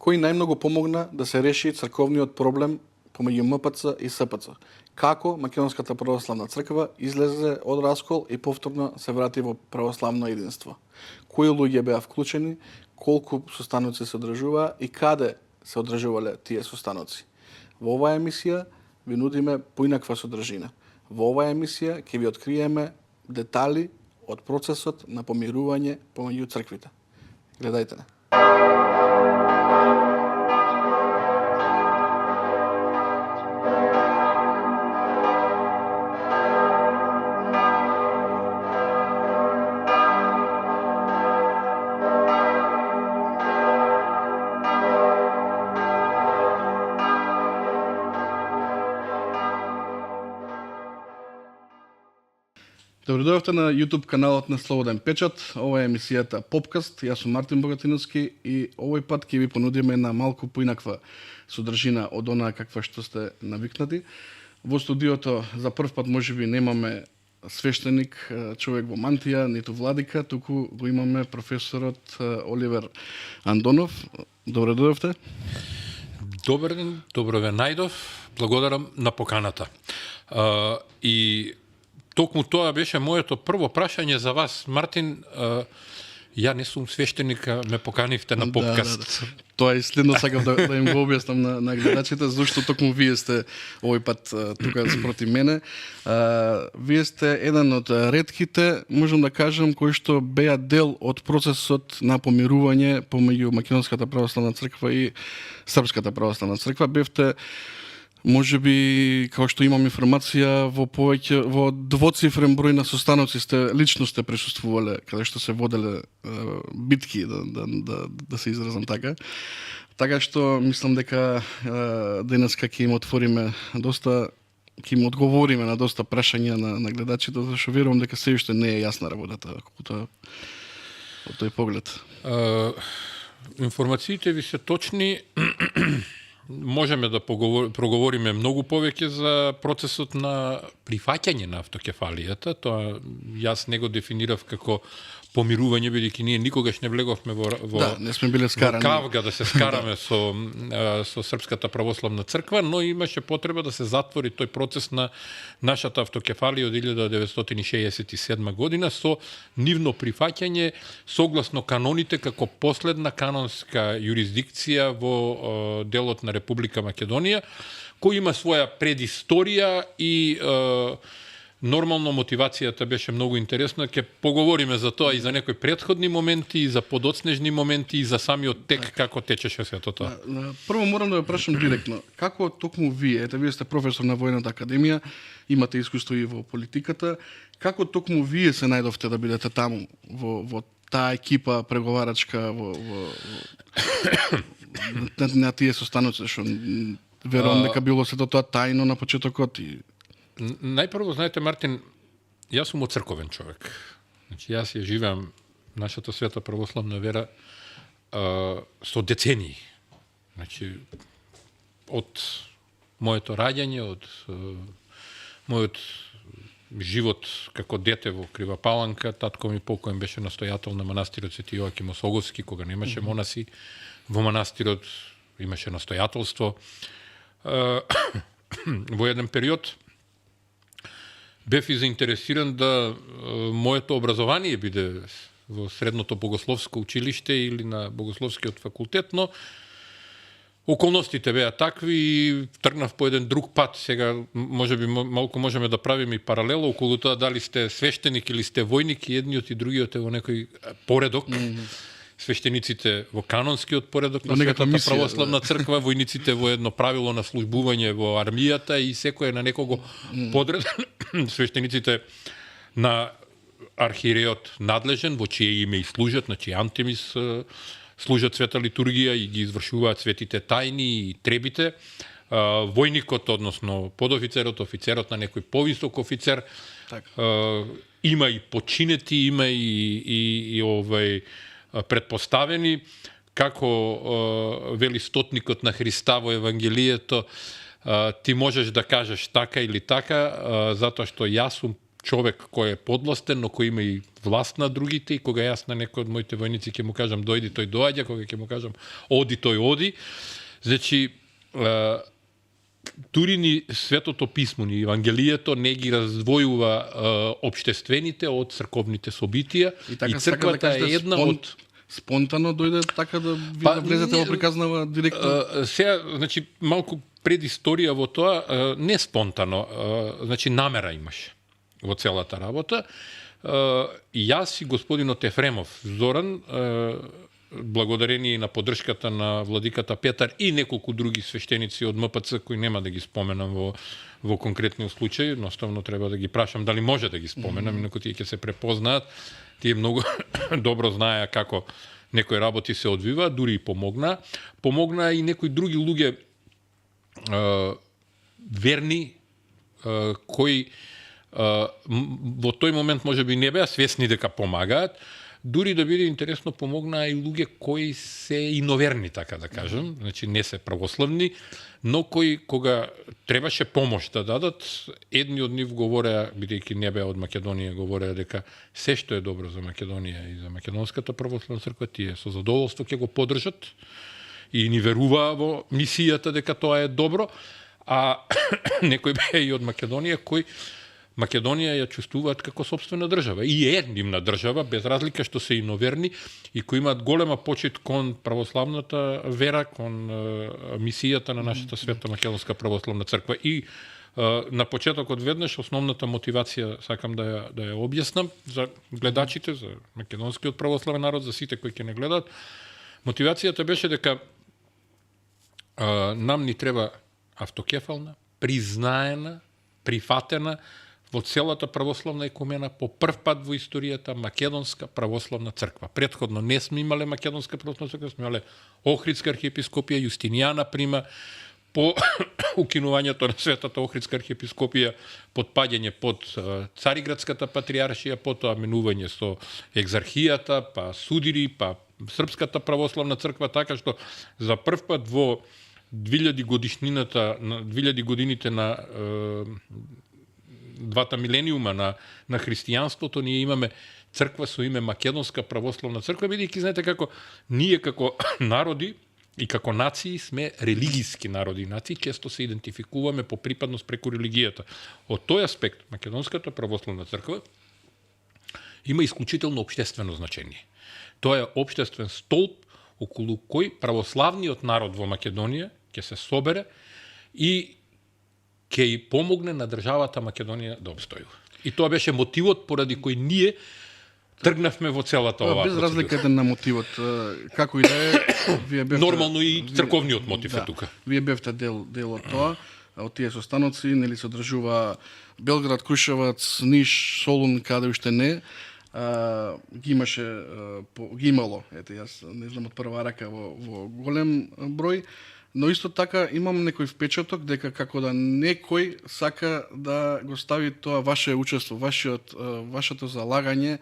кој најмногу помогна да се реши црковниот проблем помеѓу МПЦ и СПЦ? Како Македонската православна црква излезе од раскол и повторно се врати во православно единство? Кои луѓе беа вклучени, колку состаноци се одржуваа и каде се одржувале тие состаноци? Во оваа емисија ви нудиме поинаква содржина. Во оваа емисија ќе ви откриеме детали од процесот на помирување помеѓу црквите. Гледајте не. Добредојавте на YouTube каналот на Слободен печат. Ова е емисијата Попкаст. Јас сум Мартин Богатиновски и овој пат ќе ви понудиме една малку поинаква содржина од онаа каква што сте навикнати. Во студиото за прв пат можеби немаме свештеник, човек во мантија, ниту владика, туку го имаме професорот Оливер Андонов. Добредојавте. Добар ден, добро ве најдов. Благодарам на поканата. И токму тоа беше моето прво прашање за вас, Мартин. Ја не сум свештеник, ме поканивте на Попкаст. Да. Тоа е следно сакав да им го објаснам на гледачите, зашто токму вие сте овој пат тука спроти мене. Вие сте еден од ретките, можам да кажам, кои што беа дел од процесот на помирување помеѓу Македонската православна црква и Српската православна црква. Бевте можеби, како што имам информација, во двоцифрен број на состаноци лично сте присуствувале, каде што се воделе битки, да се изразам така. Така што мислам дека денеска ќе им отвориме доста, ќе им одговориме на доста прашања на гледачите, зашто верувам дека се уште не е јасна работата од тој поглед. Информациите ви се точни. Можеме да проговориме многу повеќе за процесот на прифаќање на автокефалијата. Тоа јас не го дефинирав како помирување, бидејќи ние никогаш не влеговме во не сме биле скарани. Во кавга да се скараме со Српската православна црква, но имаше потреба да се затвори тој процес на нашата автокефалија од 1967 година со нивно прифаќање согласно каноните како последна канонска юрисдикција во делот на Република Македонија, кој има своја предисторија и нормално мотивацијата беше многу интересна. Ќе поговориме за тоа и за некои претходни моменти, и за подоцнежни моменти, и за самиот тек како течеше сето тоа. Прво морам да ве прашам директно. Како токму вие, вие сте професор на Војната академија, имате искуство и во политиката, како токму вие се најдовте да бидете таму во таа екипа преговарачка на тие состаноци, што верувам дека било сето тоа тајно на почетокот и најпрво, знаете, Мартин, јас сум црковен човек. Значи, јас ја живеам нашата света православна вера со децении. Значи, од моето раѓање, од мојот живот како дете во Крива Паланка, татко ми покоен беше настојател на манастирот Свети Јоаким Осоговски, кога немаше монаси. Во манастирот имаше настојателство. Во еден период бев и заинтересиран да моето образование биде во средното богословско училиште или на богословскиот факултет, но околностите беа такви и тргнав по еден друг пат. Сега можеби малку можеме да правиме и паралела околу тоа дали сте свештеник или сте војник, и едниот и другиот е во некој поредок. Свештениците во канонскиот поредок на Светата православна црква, војниците во едно правило на службување во армијата и секој на некого подреден. Свештениците на архиереот надлежен, во чие име и служат, на чие антемис служат света литургија и ги извршуваат светите тајни и требите. Војникот, односно подофицерот, офицерот на некој повисок офицер, има и починети, има и предпоставени, како вели стотникот на Христа во Евангелието, ти можеш да кажеш така или така, затоа што јас сум човек кој е подластен, но кој има и власт на другите, и кога јас на некој од моите војници ќе му кажам дојди, тој доаѓа, кога ќе му кажам оди, тој оди. Значи, дури ни Светото писмо, ни Евангелието не ги раздвојува општествените од црковните собитија, и црквата е една од... Спонтано дојде така да ви влезете во приказнава директно? Сега, значи, малку предисторија во тоа, не спонтано, значи намера имаше во целата работа. И јас и господинот Ефремов Зоран, благодарение на поддршката на владиката Петар и неколку други свештеници од МПЦ, кои нема да ги споменам во конкретниот случај, едноставно треба да ги прашам дали може да ги споменам, инаку тие ќе се препознаат. Тие многу добро знаеа како некои работи се одвива, дури и помогна. Помогна и некои други луѓе верни, кои во тој момент можеби не беа свесни дека помагаат. Дури да биде интересно, помогнаа и луѓе кои се иноверни, така да кажем, значи не се православни, но кои кога требаше помош да дадат, едни од нив говореа, бидејќи не беа од Македонија, говореа дека се што е добро за Македонија и за Македонската православна црква, тие со задоволство ќе го поддржат и ни веруваа во мисијата дека тоа е добро, а некои беа и од Македонија кои Македонија ја чувствуваат како сопствена држава. И е нивна држава, без разлика што се иноверни и кои имаат голема почит кон православната вера, кон мисијата на нашата света Македонска православна црква. И на почетокот веднаш основната мотивација сакам да ја објаснам за гледачите, за македонскиот православен народ, за сите кои ќе не гледаат. Мотивацијата беше дека нам ни треба автокефална, признаена, прифатена во целата православна екумена по прв пат во историјата Македонска православна црква. Претходно не сме имале Македонска православна црква, сме имале Охридска архиепископија, Јустинијана прима, по укинувањето на Светата Охридска архиепископија, подпаѓање под Цариградската патриаршија, потоа менување со екзархијата, па судири, па Српската православна црква, така што за прв пат во 2000 годините на двата милениума на христијанството, ние имаме црква со име Македонска православна црква, бидејќи знаете како ние како народи и како нации сме религиски народи и нации, често се идентификуваме по припадност преку религијата. Од тој аспект Македонската православна црква има исклучително општествено значење. Тоа е општествен столб околу кој православниот народ во Македонија ќе се собере и ќе и помогне на државата Македонија да обстојува. И тоа беше мотивот поради кој ние тргнавме во целата оваа процедура. Без разлика на мотивот, како и да е, вие бевте... Нормално и црковниот мотив е тука. Вие бевте дел од тоа, од тие состаноци, нели се одржува Белград, Крушевац, Ниш, Солун, каде уште не, ги имало, ете, јас не знам од прва рака во голем број, но исто така имам некој впечаток дека како да некој сака да го стави тоа ваше учество, вашето залагање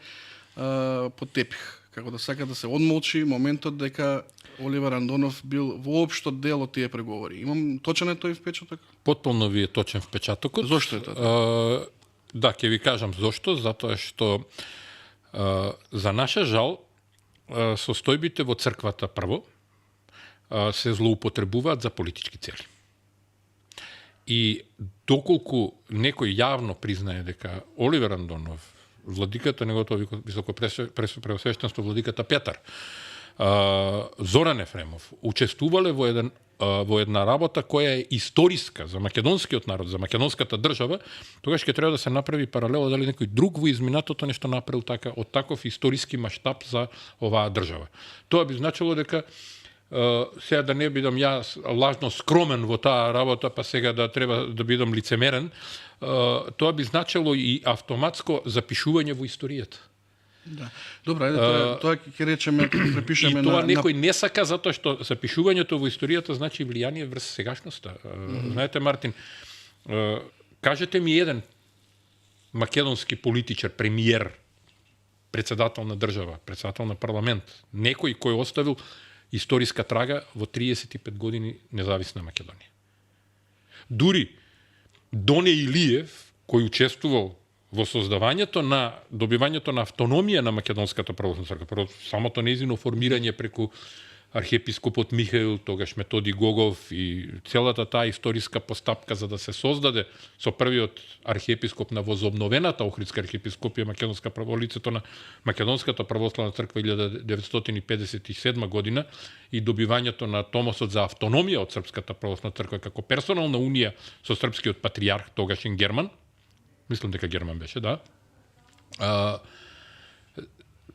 под тепих. Како да сака да се одмолчи моментот дека Оливер Андонов бил воопшто дел од тие преговори. Имам точен е тој впечаток? Потполно ви е точен впечатокот. Зошто е тоа? Да, ќе ви кажам зошто, затоа што за наша жал состојбите во црквата прво се злоупотребуваат за политички цели. И доколку некој јавно признае дека Оливер Андонов, владиката, неговото високопреосвещенство владиката Петар, Зоран Ефремов, учествувале во една работа која е историска за македонскиот народ, за македонската држава, тогаш ќе треба да се направи паралела дали некој друг во изминатото нешто направил така од таков историски маштаб за оваа држава. Тоа би значило дека сега да не бидам јас лажно скромен во таа работа, па сега да треба да бидам лицемерен, тоа би значило и автоматско запишување во историјата. Да. Добра, тоа ќе речеме, препишеме на... И тоа некој не сака затоа што запишувањето во историјата значи влијание врз сегашноста. Знаете, Мартин, кажете ми еден македонски политичар, премиер, председател на држава, председател на парламент, некој кој оставил историска трага во 35 години независна Македонија. Дури Доне Илиев, кој учествувал во создавањето на добивањето на автономија на Македонската православна црква, прво самото нејзино формирање преку архиепископот Михаил, тогаш Методи Гогов и целата таа историска постапка за да се создаде со првиот архиепископ на возобновената Охридска архиепископија Македонска лицето на Македонската православна црква 1957 година и добивањето на томосот за автономија од Српската православна црква како персонална унија со српскиот патријарх тогашен Герман. Мислам дека Герман беше, да.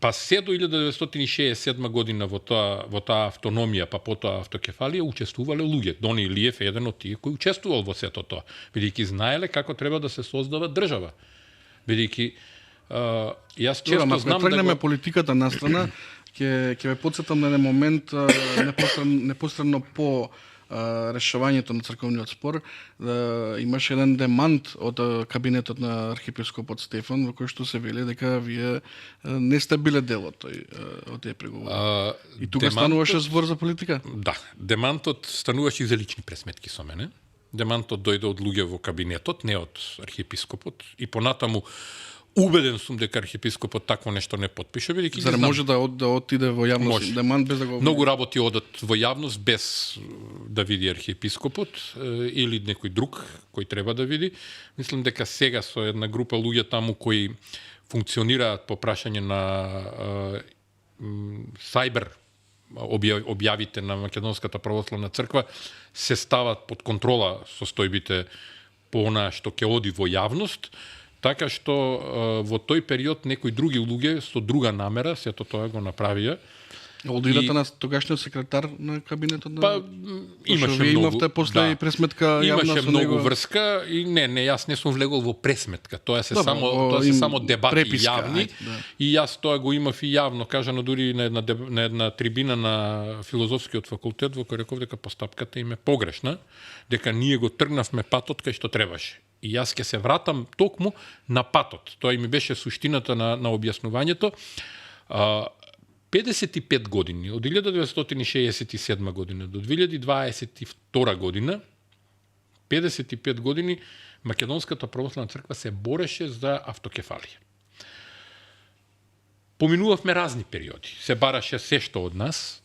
Па се до 1967 година во таа автономија, па потоа автокефалија учествувале луѓе. Дони Илиев е еден од тие кој учествувал во сето тоа, бидејќи знаеле како треба да се создава држава. Бидејќи јас често знам да тргнеме политиката настрана, ќе ве потсетам на еден момент непосредно по решавањето на црковниот спор, имаше еден демант од кабинетот на архиепископот Стефан, во кој што се вели дека вие не сте биле дел од тие преговори. И тука стануваше збор за политика? Да, демантот стануваше и за лични пресметки со мене. Демантот дојде од луѓе во кабинетот, не од архиепископот, и понатаму убеден сум дека архиепископот такво нешто не потпише, бидејќи за може да отиде во јавност демант без да го... Многу работи одат во јавност без да види архиепископот или некој друг кој треба да види. Мислам дека сега со една група луѓе таму кои функционираат по прашање на сајбер објавите на Македонската православна црква се стават под контрола состојбите по она што ќе оди во јавност. Така што во тој период некои други луѓе со друга намера сето тоа го направија. Одидата на тогашниот секретар на кабинетот на... Па имаше многу. Имавте после и пресметка јавна со него. Имаше многу врска и не, јас не сум влегол во пресметка. Тоа се само дебати јавни. И јас тоа го имав и јавно кажано дури на една трибина на филозофскиот факултет во кој реков дека постапката им е погрешна, дека ние го тргнавме патот кај што требаше. И јас ќе се вратам токму на патот. Тоа и ми беше суштината на објаснувањето. 55 години, од 1967 година до 2022 година, 55 години, Македонската православна црква се бореше за автокефалија. Поминувавме разни периоди, се бараше се што од нас,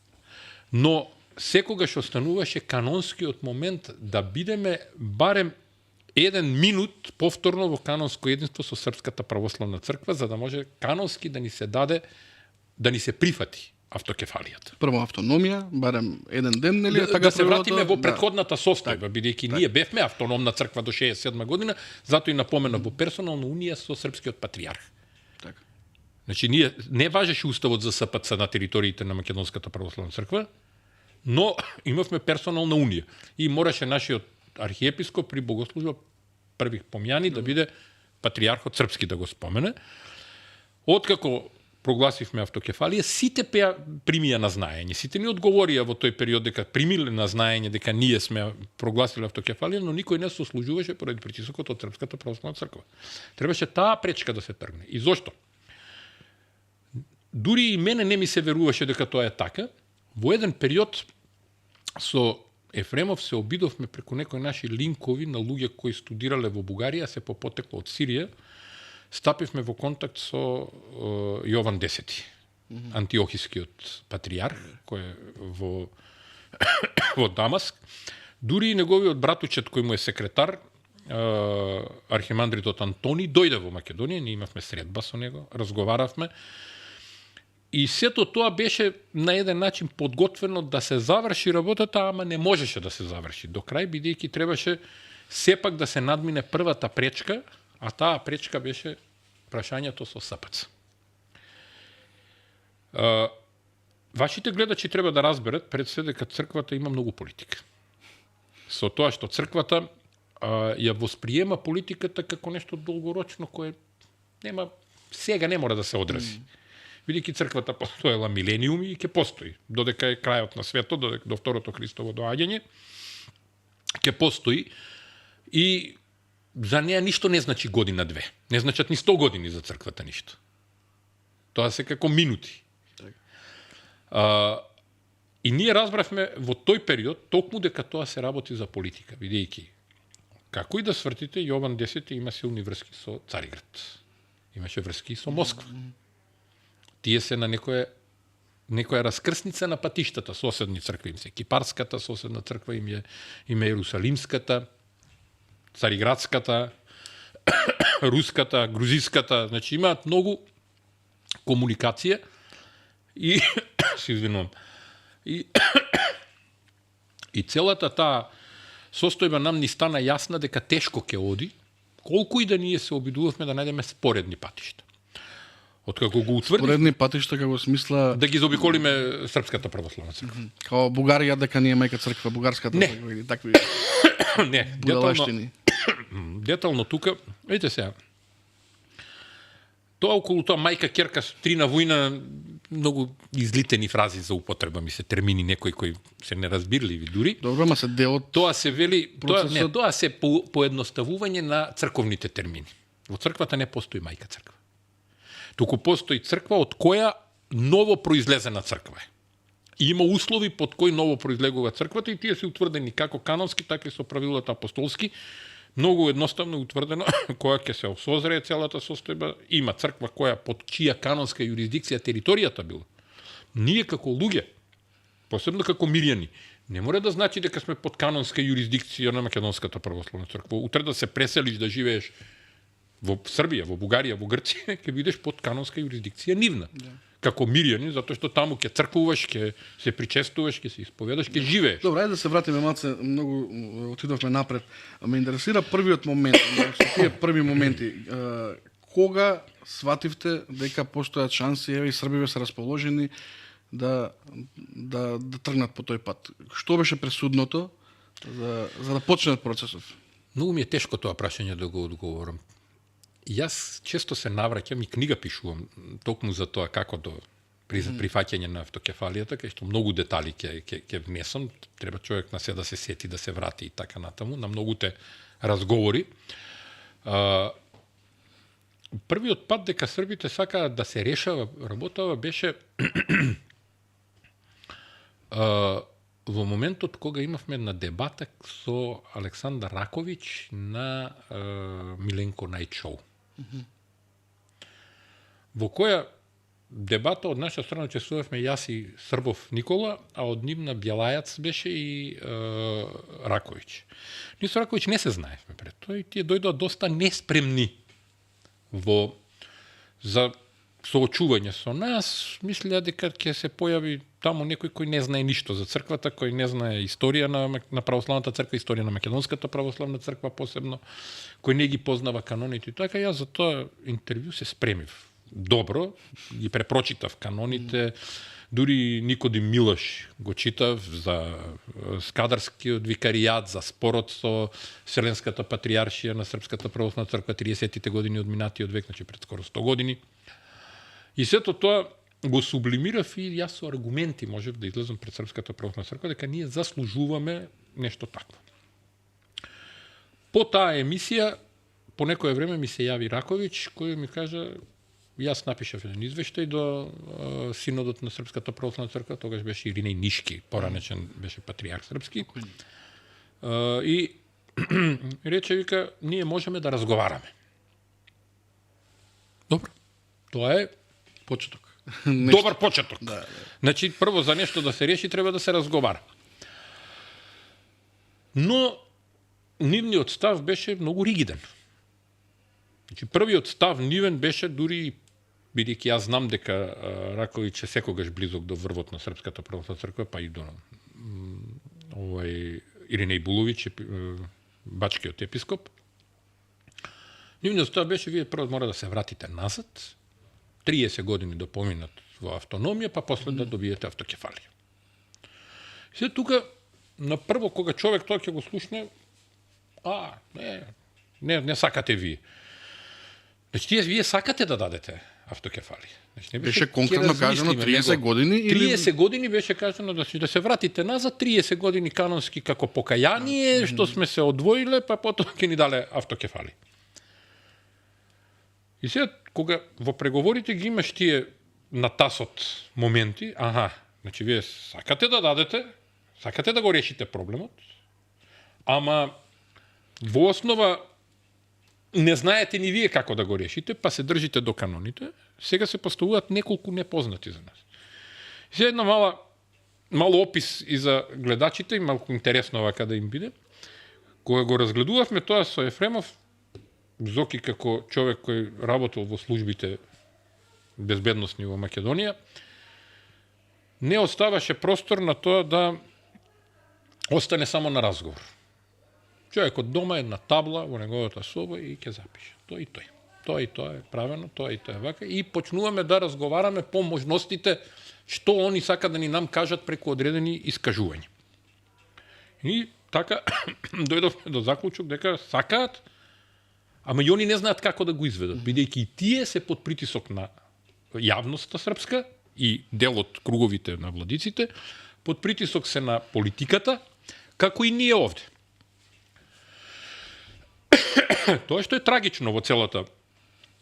но секогаш остануваше канонскиот момент да бидеме барем еден минут повторно во канонско единство со Српската православна црква, за да може канонски да ни се даде, да ни се прифати автокефалијата. Прво автономија, барем еден ден, нели? Да се вратиме во претходната состојба, бидејќи ние бевме автономна црква до 67 година, затоа и напоменав во персонална унија со српскиот патријарх. Така. Значи, ние не важеше уставот за СПЦ на териториите на Македонската православна црква, но имавме персонална унија и мораше нашиот архиепископ при богослужба првих помјани да биде патријархот српски да го спомене. Откако прогласивме автокефалија, сите примија на знаење. Сите ни одговорија во тој период дека примиле на знаење дека ние сме прогласиле автокефалија, но никој не се сослужуваше поради притисокот од Српската православна црква. Требаше таа пречка да се тргне. И зошто? Дури и мене не ми се веруваше дека тоа е така. Во еден период со Ефремов се обидовме преку некои наши линкови на луѓе кои студирале во Бугарија, се по потекло од Сирија, стапивме во контакт со Јован X, антиохискиот патријарх, кој е во Дамаск. Дури и неговиот братучет, кој му е секретар, архимандритот Антони, дојде во Македонија, ние имавме средба со него, разговаравме. И сето тоа беше на еден начин подготвено да се заврши работата, ама не можеше да се заврши до крај, бидејќи требаше сепак да се надмине првата пречка, а таа пречка беше прашањето со СПЦ. Вашите гледачи треба да разберат пред се дека црквата има многу политика. Со тоа што црквата ја восприема политиката како нешто долгорочно кое сега не мора да се одрази. Бидејќи црквата постоела милениуми и ќе постои, додека е крајот на светот, додека до второто Христово доаѓање, ќе постои и за неа ништо не значи година-две. Не значат ни 100 години за црквата ништо. Тоа се како минути. И ние разбравме во тој период токму дека тоа се работи за политика, бидејќи како и да свртите, Јован X има силни врски со Цариград. имаше врски со Москва. Тие се на некоја раскрсница на патиштата, соседни цркви им се. Кипарската соседна црква им е Ерусалимската, Цариградската, Руската, Грузиската, значи имаат многу комуникација и се извинувам. И целата таа состојба нам ни стана јасна дека тешко ќе оди, колку и да ние се обидувавме да најдеме споредни патишта. Откако го утврдив... Споредни патишта како смисла... Да ги заобиколиме Српската православна црква. Као Бугарија дека не е мајка црква, бугарската Не. црква или такви Не, будалаштини. детално тука, видите сега, тоа околу тоа мајка керка три на војна, многу излитени фрази за употреба, ми се термини некои кои се неразбирливи дури. Добро, ма се дел од... Тоа се вели, процесот... тоа се поедноставување на црковните термини. Во црквата не постои мајка црква. Туку постои црква од која ново произлезена црква е. И има услови под кои ново произлегува црквата и тие се утврдени како канонски, така и со правилата апостолски. Многу едноставно утврдено која ќе се созрее целата состојба. Има црква која под чија канонска юрисдикција територијата била. Ние како луѓе, посебно како мирјани, не мора да значи дека сме под канонска юрисдикција на Македонската православна црква. Утре да се преселиш да живееш во Србија, во Бугарија, во Грција, ќе бидеш под канонска юрисдикција нивна. Да. Како мирјани, затоа што таму ќе црквуваш, ќе се причестуваш, ќе се исповедаш, ќе живееш. Добро, ајде да се вратиме малце, многу отидовме напред. Ме интересира првиот момент, со тие први моменти. Кога свативте дека постојат шанси, еве и србиве се расположени да тргнат по тој пат? Што беше пресудното за да почнат процесот? Многу ми е тешко тоа прашање да го одговорам. Јас често се навраќам и книга пишувам токму за тоа како до прифаќање на автокефалијата, кај што многу детали ќе внесам, треба човек на се да се сети, да се врати и така натаму, на многуте разговори. Првиот пат дека србите сакаат да се решава работава беше во моментот кога имавме една дебата со Александар Раковиќ на Миленко Најт Шоу. Во која дебата од наша страна учествувавме јас и Србов Никола, а од нивна Бјелајац беше и Раковиќ. Ние со Раковиќ не се знаевме пред тоа и тие дојдоа доста неспремни за соочување со нас, мислеа дека ќе се појави таму некој кој не знае ништо за црквата, кој не знае историја на православната црква, историја на Македонската православна црква посебно, кој не ги познава каноните и така. Јас за тоа интервју се спремив добро, ги препрочитав каноните, дури Никодим Милош го читав за Скадарскиот викаријат, за спорот со Вселенската патријаршија на Српската православна црква 30-тите години од минатиот век, значи пред скоро 100 години. И сето тоа го сублимирав и јас со аргументи можев да излезам пред Српската православна црква дека ние заслужуваме нешто такво. По таа емисија, по некое време ми се јави Раковиќ, кој ми кажа, јас напишав еден извештај до синодот на Српската православна црква, тогаш беше Иринеј Нишки, поранечен беше патријарх српски. И рече, вика, ние можеме да разговараме. Добро. Тоа е почеток. Добар почеток. Да. Значи, прво за нешто да се реши, треба да се разговара. Но, нивниот став беше многу ригиден. Значи, првиот став нивен беше дури, бидејќи јас знам дека Раковиќ е секогаш близок до врвот на Српската православна црква, па и до Иринеј Буловиќ, бачкиот епископ. Нивниот став беше, вие прво мора да се вратите назад, 30 години да поминат во автономија, па после да добиете автокефалија. Се тука, на прво, кога човек тоа ќе го слушне, не сакате вие. Значи, вие сакате да дадете автокефалија. Значи, беше конкретно кажано 30 години? 30 години беше кажано да се вратите назад, 30 години канонски како покаяние, што сме се одвоиле, па потоа ќе ни дале автокефалија. И сега, кога во преговорите ги имаш тие на тасот моменти, значи вие сакате да дадете, сакате да го решите проблемот, ама во основа не знаете ни вие како да го решите, па се држите до каноните, сега се поставуваат неколку непознати за нас. Се една мало опис и за гледачите, и малку интересно вака да им биде. Кога го разгледувавме тоа со Ефремов, Зоки како човек кој работел во службите безбедносни во Македонија, не оставаше простор на тоа да остане само на разговор. Човекот дома една табла во неговата соба и ќе запише. Тој и тој. Тоа и тоа е правено, тоа и тоа е вака. И почнуваме да разговараме по можностите што они сакат да ни нам кажат преку одредени искажувања. И така дојдовме до заклучок дека сакаат, ама и они не знаат како да го изведат, бидејќи и тие се под притисок на јавноста српска и дел од круговите на владиците, под притисок се на политиката, како и ние овде. Тоа што е трагично во целата,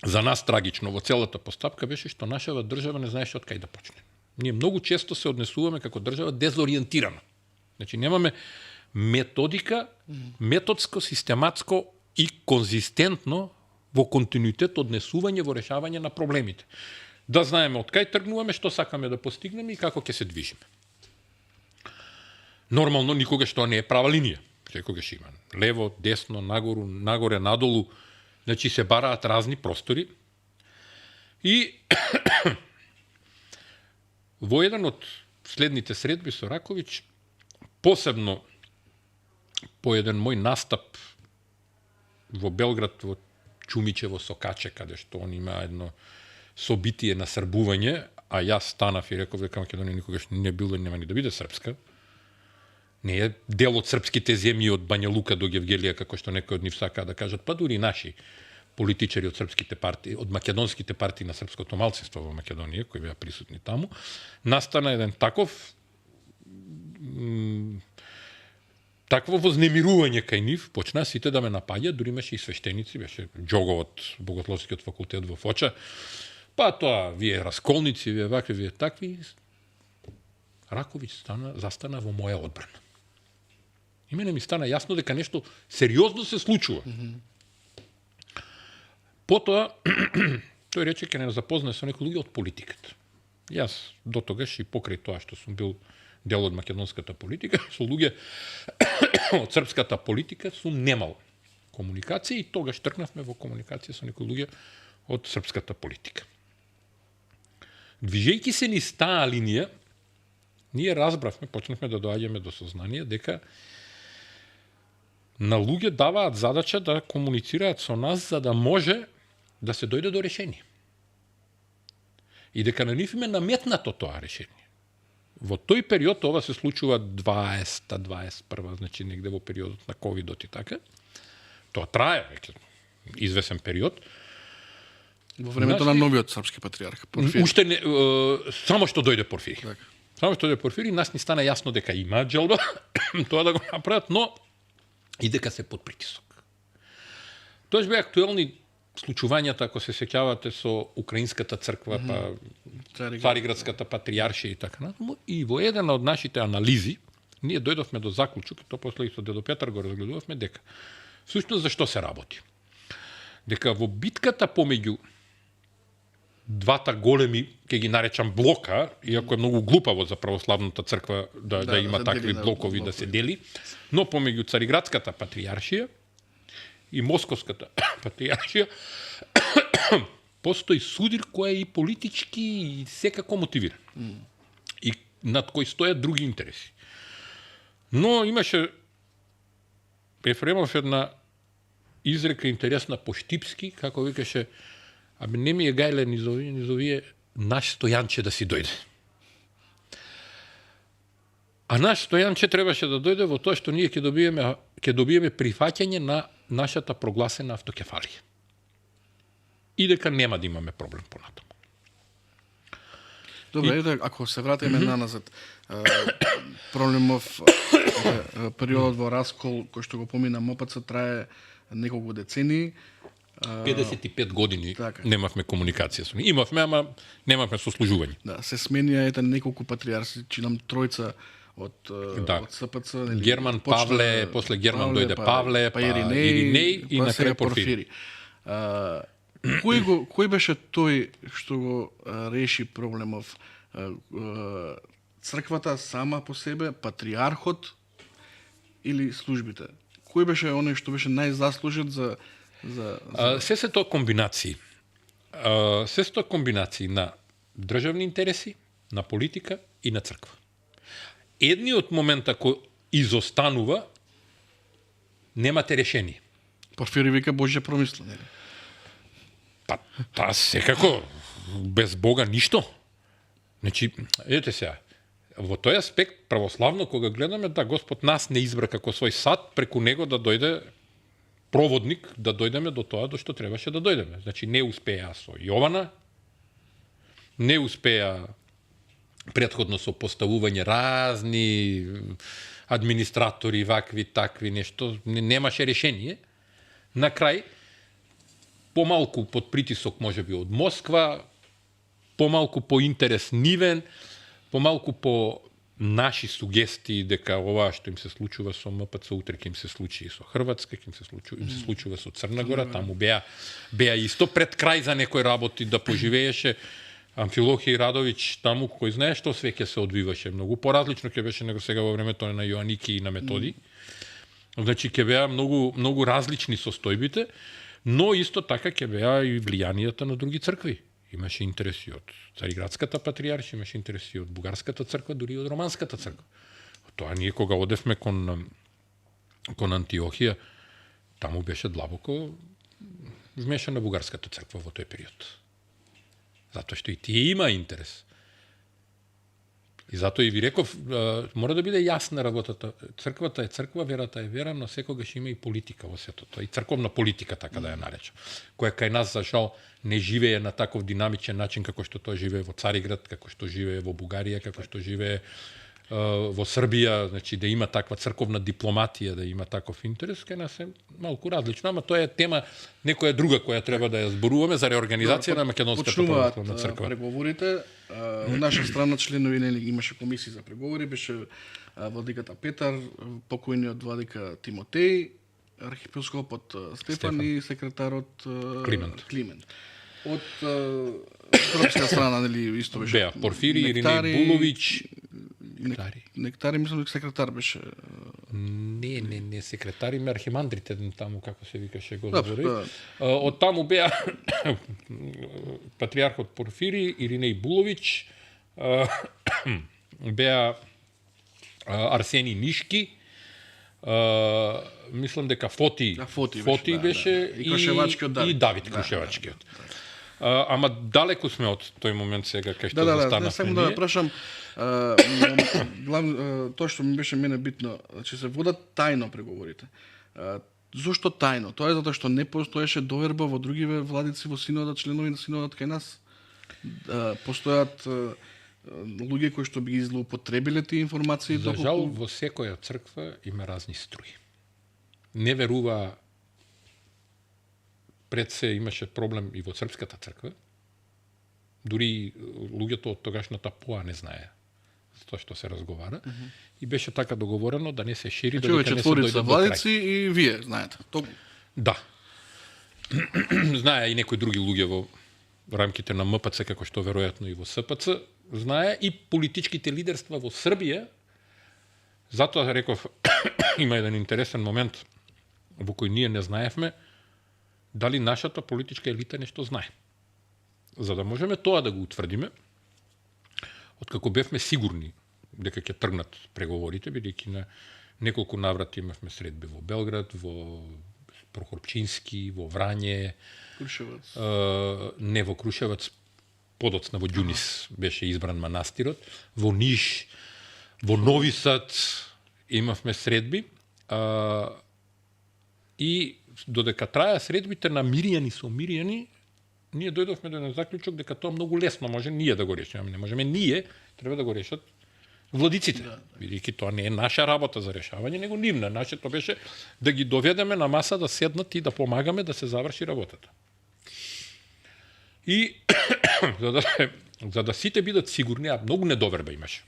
за нас трагично во целата постапка беше што нашава држава не знаеше од кај да почне. Ние многу често се однесуваме како држава дезориентирано. Значи немаме методика, методско, систематско и конзистентно во континуитет однесување во решавање на проблемите. Да знаеме од кај тргнуваме, што сакаме да постигнеме и како ќе се движиме. Нормално никогаш тоа не е права линија. Секогаш има лево, десно, нагору, нагоре, надолу. Значи се бараат разни простори. И во еден од следните средби со Раковиќ, посебно по еден мој настап во Белград, во Чумичево Сокаче, каде што он има едно собитие на србување, а јас станав и реков дека Македонија никогаш не било и нема ни да биде српска. Не е дел од српските земји од Бања Лука до Гевгелија, како што некои од нив сакаат да кажат, па дури наши политичари од српските партии, од македонските партии на српското малцинство во Македонија, кои беа присутни таму, настана еден такво вознемирување кај нив, почна сите да ме напаѓаат, дури имаше и свештеници, беше Џого од Богословскиот факултет во Фоча, па тоа, вие расколници, вие вакви, вие такви. Раковиќ застана во моја одбрана. И мене ми стана јасно дека нешто сериозно се случува. Потоа, тој рече ке не запознае со некои луѓе од политиката. Јас до тогаш и покрај тоа што сум бил дел од македонската политика, со луѓе од српската политика сум немал комуникација и тогаш тргнавме во комуникација со некои луѓе од српската политика. Движејќи се низ таа линија, ние разбравме, почнавме да доаѓаме до сознание дека на луѓе даваат задача да комуницираат со нас за да може да се дојде до решение. И дека на нив им е наметнато тоа решение. Во тој период, ова се случува 20-21, значи негде во периодот на ковидот и така, тоа трае веќе извесен период. Во времето на новиот српски патриарх Порфири. Уште не, само што дојде Порфири. Така. Само што дојде Порфири, нас ни стана јасно дека има джелба тоа да го направат, но и дека се под притисок. Тоа беа актуелни случувањата, ако се сеќавате, со Украинската црква, па Цариградската патријаршија и така натаму. И во една од нашите анализи, ние дојдовме до заклучок, тоа после и со дедо Петар го разгледувавме, дека всушност зашто се работи. Дека во битката помеѓу двата големи, ќе ги наречам блока, иако е многу глупаво за православната црква да има такви блокови да се дели, но помеѓу Цариградската патријаршија и Московската патријаршија постои судир кој е и политички и секако мотивиран. И над кој стојат други интереси. Но имаше Ефремов една изрека интересна по штипски, како викаше, абе не ми е гајле низовие наш Стојанче да си дојде. А наш Стојанче требаше да дојде во тоа што ние ќе добиеме прифаќање на нашата прогласена автокефалија. И дека нема да имаме проблем понатаму. Добре, ако се вратиме наназад, проблемов периодот во раскол кој што го помина МОПЦ трае неколку децении. 55 години така. Немавме комуникација со нив. Имавме, ама немавме сослужување. Да, се сменија неколку патријарси, чинам тројца Да. од СПЦ, нели? Герман, почна Павле, после Герман дојде Павле, па Иринеј и на крај Порфири. Кој беше тој што го реши проблемов? Црквата сама по себе, патриархот или службите? Кој беше оној што беше најзаслужен за Се се тоа комбинации. Се се тоа комбинации на државни интереси, на политика и на црква. Едниот момента кој изостанува, немате решение. Порфири вика Божја промисла, нели? Па, таа секако, без Бога ништо. Значи, ете сега, во тој аспект, православно, кога гледаме, да Господ нас не избра како свој сад, преку него да дојде проводник, да дојдеме до тоа до што требаше да дојдеме. Значи, не успеа со Јована, не успеа претходно со поставување разни администратори, вакви, такви, нешто, немаше решение. На крај, помалку под притисок можеби од Москва, помалку по интерес нивен, помалку по наши сугестии дека оваа што им се случува со МПЦ утре ќе им се случи и со Хрватска, ќе им се случува со Црна Гора, таму беа исто пред крај за некои работи да поживееше Амфилохи Радовиќ таму, кој знае што све ќе се одвиваше, многу поразлично ќе беше него сега во времето на Јоаники и на Методи. Значи ќе беа многу различни состојбите, но исто така ќе беа и влијанијата на други цркви. Имаше интереси од Цариградската патриаршија, имаше интереси од Бугарската црква, дури и од Романската црква. Тоа ние кога одевме кон Антиохија, таму беше длабоко вмешана Бугарската црква во тој период. Затоа што и тие има интерес. И затоа и ви реков, мора да биде јасна работата. Црквата е црква, верата е вера, но секогаш има и политика во сето тоа. И црковна политика, така да ја наречам. Која кај нас, за жал, не живее на таков динамичен начин како што тоа живее во Цариград, како што живее во Бугарија, како што живее во Србија, значи да има таква црковна дипломатија, да има таков интерес, кај нас е малку различно, ама тоа е тема некоја друга која треба да ја зборуваме за реорганизација на Македонската православна црква. Преговорите, од наша страна членови нели имаше комисии за преговори, беше владиката Петар, покојниот владика Тимотеј, архиепископот Стефан и секретарот Климент. Од српска страна нели исто беше беа Порфири, Иринеј Буловиќ, Нектари, мислам дека секретар беше. Не секретари, ме архимандрите таму, како се викаше го збори. Од таму беа патриархот Порфири, Иринеј Буловиќ, беа Арсени Нишки, мислам дека Фоти беше и Давид Крушевачкиот. Ама далеку сме од тој момент сега кај што застанавме. Само да прашам, тоа што ми беше мене битно, че се водат тајно преговорите. Зошто тајно? Тоа е затоа што не постоеше доверба во другиве владици во синодот, членови на синодот кај нас. Постојат луѓе кои што би ги злоупотребиле тие информации. За жал, во секоја црква има разни струи. Не верува. Пред се имаше проблем и во српската црква. Дури луѓето од тогашната ПОА не знае за тоа што се разговара. И беше така договорено да не се шири, да не се дојде до владици и вие знаете. Да. Знае и некои други луѓе во рамките на МПЦ, како што веројатно и во СПЦ, знае и политичките лидерства во Србија. Затоа реков има еден интересен момент во кој ние не знаевме дали нашата политичка елита нешто знае. За да можеме тоа да го утврдиме, откако бевме сигурни дека ќе тргнат преговорите, бидејќи на неколку наврати имавме средби во Белград, во Прохорчински, во Врање, Крушевац. Не во Крушевац, подоцна во Ѓунис беше избран манастирот, во Ниш, во Нови Сад имавме средби, и додека траја средбите на миријани со миријани, ние дојдовме до еден заклучок дека тоа многу лесно може ние да го решиме. Не можеме ние, треба да го решат владиците. Бидејќи тоа не е наша работа за решавање, него нивна. Нашето беше да ги доведеме на маса да седнат и да помагаме да се заврши работата. И за да сите бидат сигурни, а многу недоверба имаше.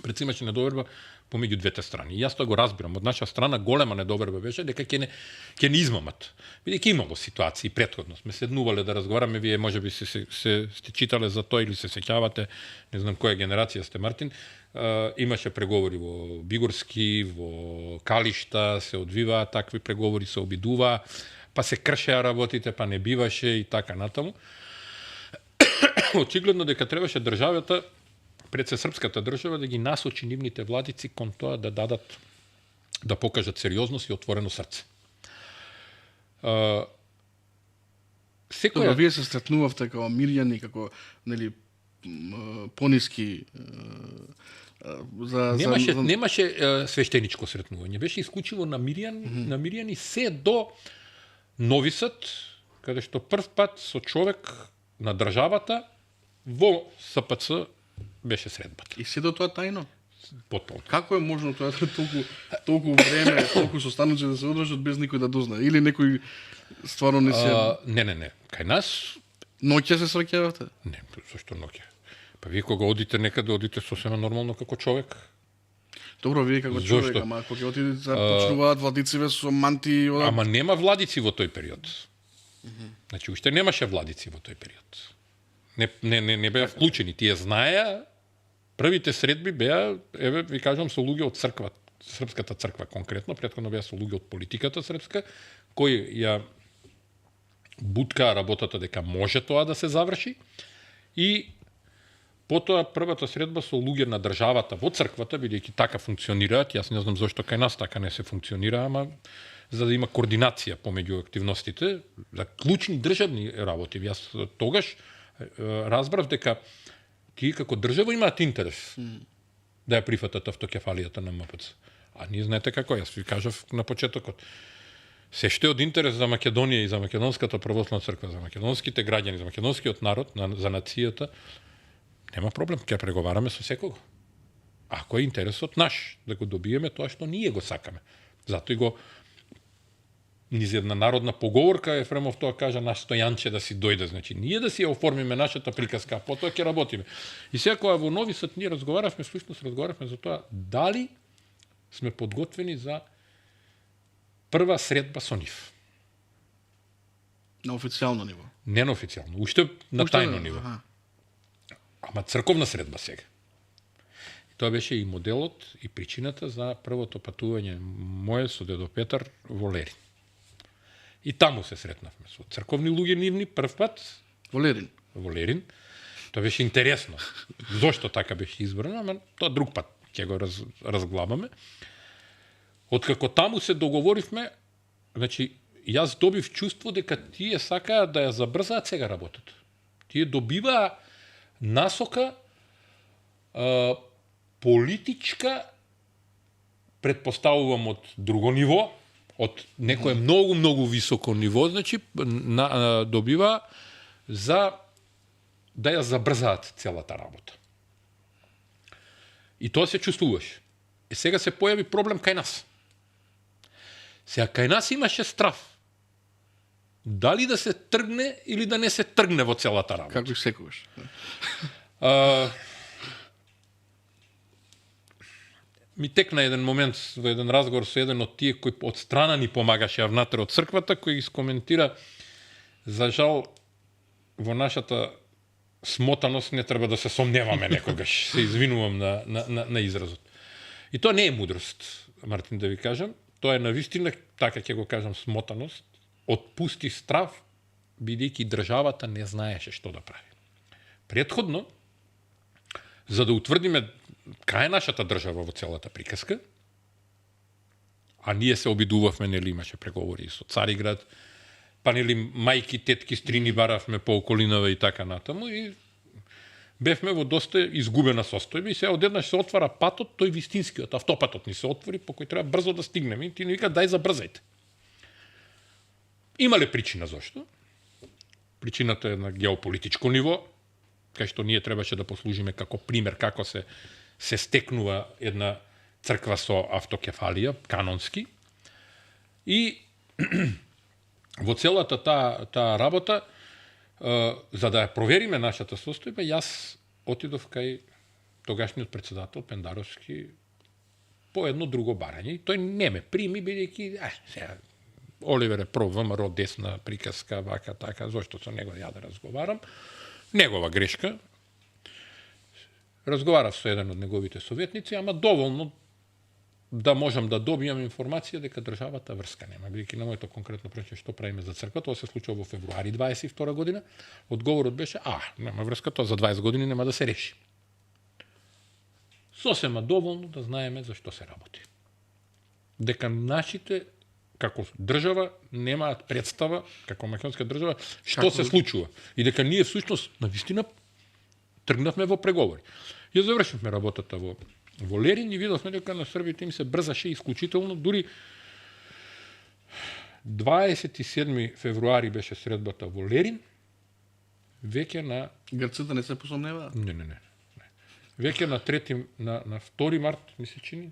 Пред се имаше недоверба помеѓу двете страни. И јас тоа го разбирам. Од наша страна голема недоверба беше дека ќе не измамат. Бидејќи имало ситуации претходно. Сме седнувале да разговараме, вие можеби сте читале за тоа или се сеќавате, не знам која генерација сте, Мартин. Имаше преговори во Бигорски, во Калишта, се одвиваа такви преговори, се обидуваа, па се кршеа работите, па не биваше и така натаму. Очигледно дека требаше државата, пред се српската држава, да ги насочи нивните владици кон тоа да дадат, да покажат сериозност и отворено срце. Добро, вие се стретнувавте како мирјани, како нели пониски немаше свештеничко сретнување. Беше исклучиво на мирјани се до Нови Сад, каде што прв пат со човек на државата во СПЦ беше средбата. И се до тоа тајно? Потполно. Како е можно тоа толку време, толку состаноци да се одржат без никој да дозна? Или некој стварно не се... Не. Кај нас... Ноќе се среќавате? Не, зашто ноќе? Па вие кога одите некаде, одите сосема нормално како човек. Добро, вие како човек, ама кога отидете почнуваат владициве со манти... Ама нема владици во тој период. Значи, уште немаше владици во тој период. Не беа вклучени. Тие знаеа, првите средби беа, еве, ви кажам, со луѓе од црква, српската црква конкретно, претходно беа со луѓе од политиката српска, кои ја буткаа работата дека може тоа да се заврши, и потоа првата средба со луѓе на државата во црквата, бидејќи така функционираат, јас не знам зошто кај нас така не се функционира, ама за да има координација помеѓу активностите, за клучни државни работи. Јас тогаш разбрав дека тие како држава имаат интерес да ја прифатат автокефалијата на МПЦ. А ние знаете како, јас ви кажав на почетокот. Се што е од интерес за Македонија и за Македонската православна црква, за македонските граѓани, за македонскиот народ, за нацијата, нема проблем, ќе преговараме со секого. Ако е интересот наш да го добиеме тоа што ние го сакаме. Затоа и го низ една народна поговорка Ефремов тоа кажа наш Стојанче да си дојде, значи ние да си ја оформиме нашата приказка, а потоа ќе работиме. И сега кога во Нови Сад ние разговаравме за тоа дали сме подготвени за прва средба со нив. На официјално ниво. Не на официјално, уште на тајно ниво. Ама црковна средба сега. И тоа беше и моделот и причината за првото патување мое со дедо Петар во Лерин. И таму се сретнавме со црковни луѓе нивни прв пат во Лерин. Во Лерин. Тоа беше интересно. Зошто така беше избрано, ама тоа друг пат ќе го разглабаме. Откако таму се договоривме, значи јас добив чувство дека тие сакаат да ја забрзаат сега работата. Тие добиваа насока политичка, предпоставувам од друго ниво, од некое многу високо ниво, значи добива за да ја забрзаат целата работа. И тоа се чувствуваше. И сега се појави проблем кај нас. Сега кај нас имаше страв. Дали да се тргне или да не се тргне во целата работа. Како секогаш. Ми текна еден момент во еден разговор со еден од тие кој од страна ни помагаше внатре од црквата, кој ги скоментира: за жал во нашата смотаност не треба да се сомневаме некогаш. Се извинувам на изразот. И тоа не е мудрост, Мартин, да ви кажам. Тоа е навистина, така ќе го кажам, смотаност, од пусти страв, бидејќи државата не знаеше што да прави. Претходно, за да утврдиме кај е нашата држава во целата приказка, а ние се обидувавме, нели имаше преговори со Цариград, па нели мајки, тетки, стрини баравме по околинава и така натаму, и бевме во доста изгубена состојба и сега одеднаш се отвара патот, тој вистинскиот, автопатот ни се отвори, по кој треба брзо да стигнеме, и ти ни вика дај забрзајте. Има ли причина зошто? Причината е на геополитичко ниво, кај што ние требаше да послужиме како пример како се стекнува една црква со автокефалија, канонски. И во целата таа работа, за да ја провериме нашата состојба, јас отидов кај тогашниот председател Пендаровски по едно друго барање и тој не ме прими бидејќи сега Оливер е про ВМРО десна приказка вака така зошто со него ја да разговарам. Негова грешка. Разговарав со еден од неговите советници, ама доволно да можам да добијам информација дека државата врска нема. Бидејќи на моето конкретно прашање што правиме за црква, тоа се случува во февруари 22 година. Одговорот беше: нема врска, тоа за 20 години нема да се реши. Сосема доволно да знаеме за што се работи. Дека нашите како држава немаат представа, како македонска држава, што се случува. И дека ние всушност навистина тргнавме во преговори. Ја завршивме работата во Лерин и видовме дека на србите им се брзаше исклучително, дури 27 февруари беше средбата во Лерин, веќе на Грците не се посомневаат? Не. Веќе на 2 март, ми се чини,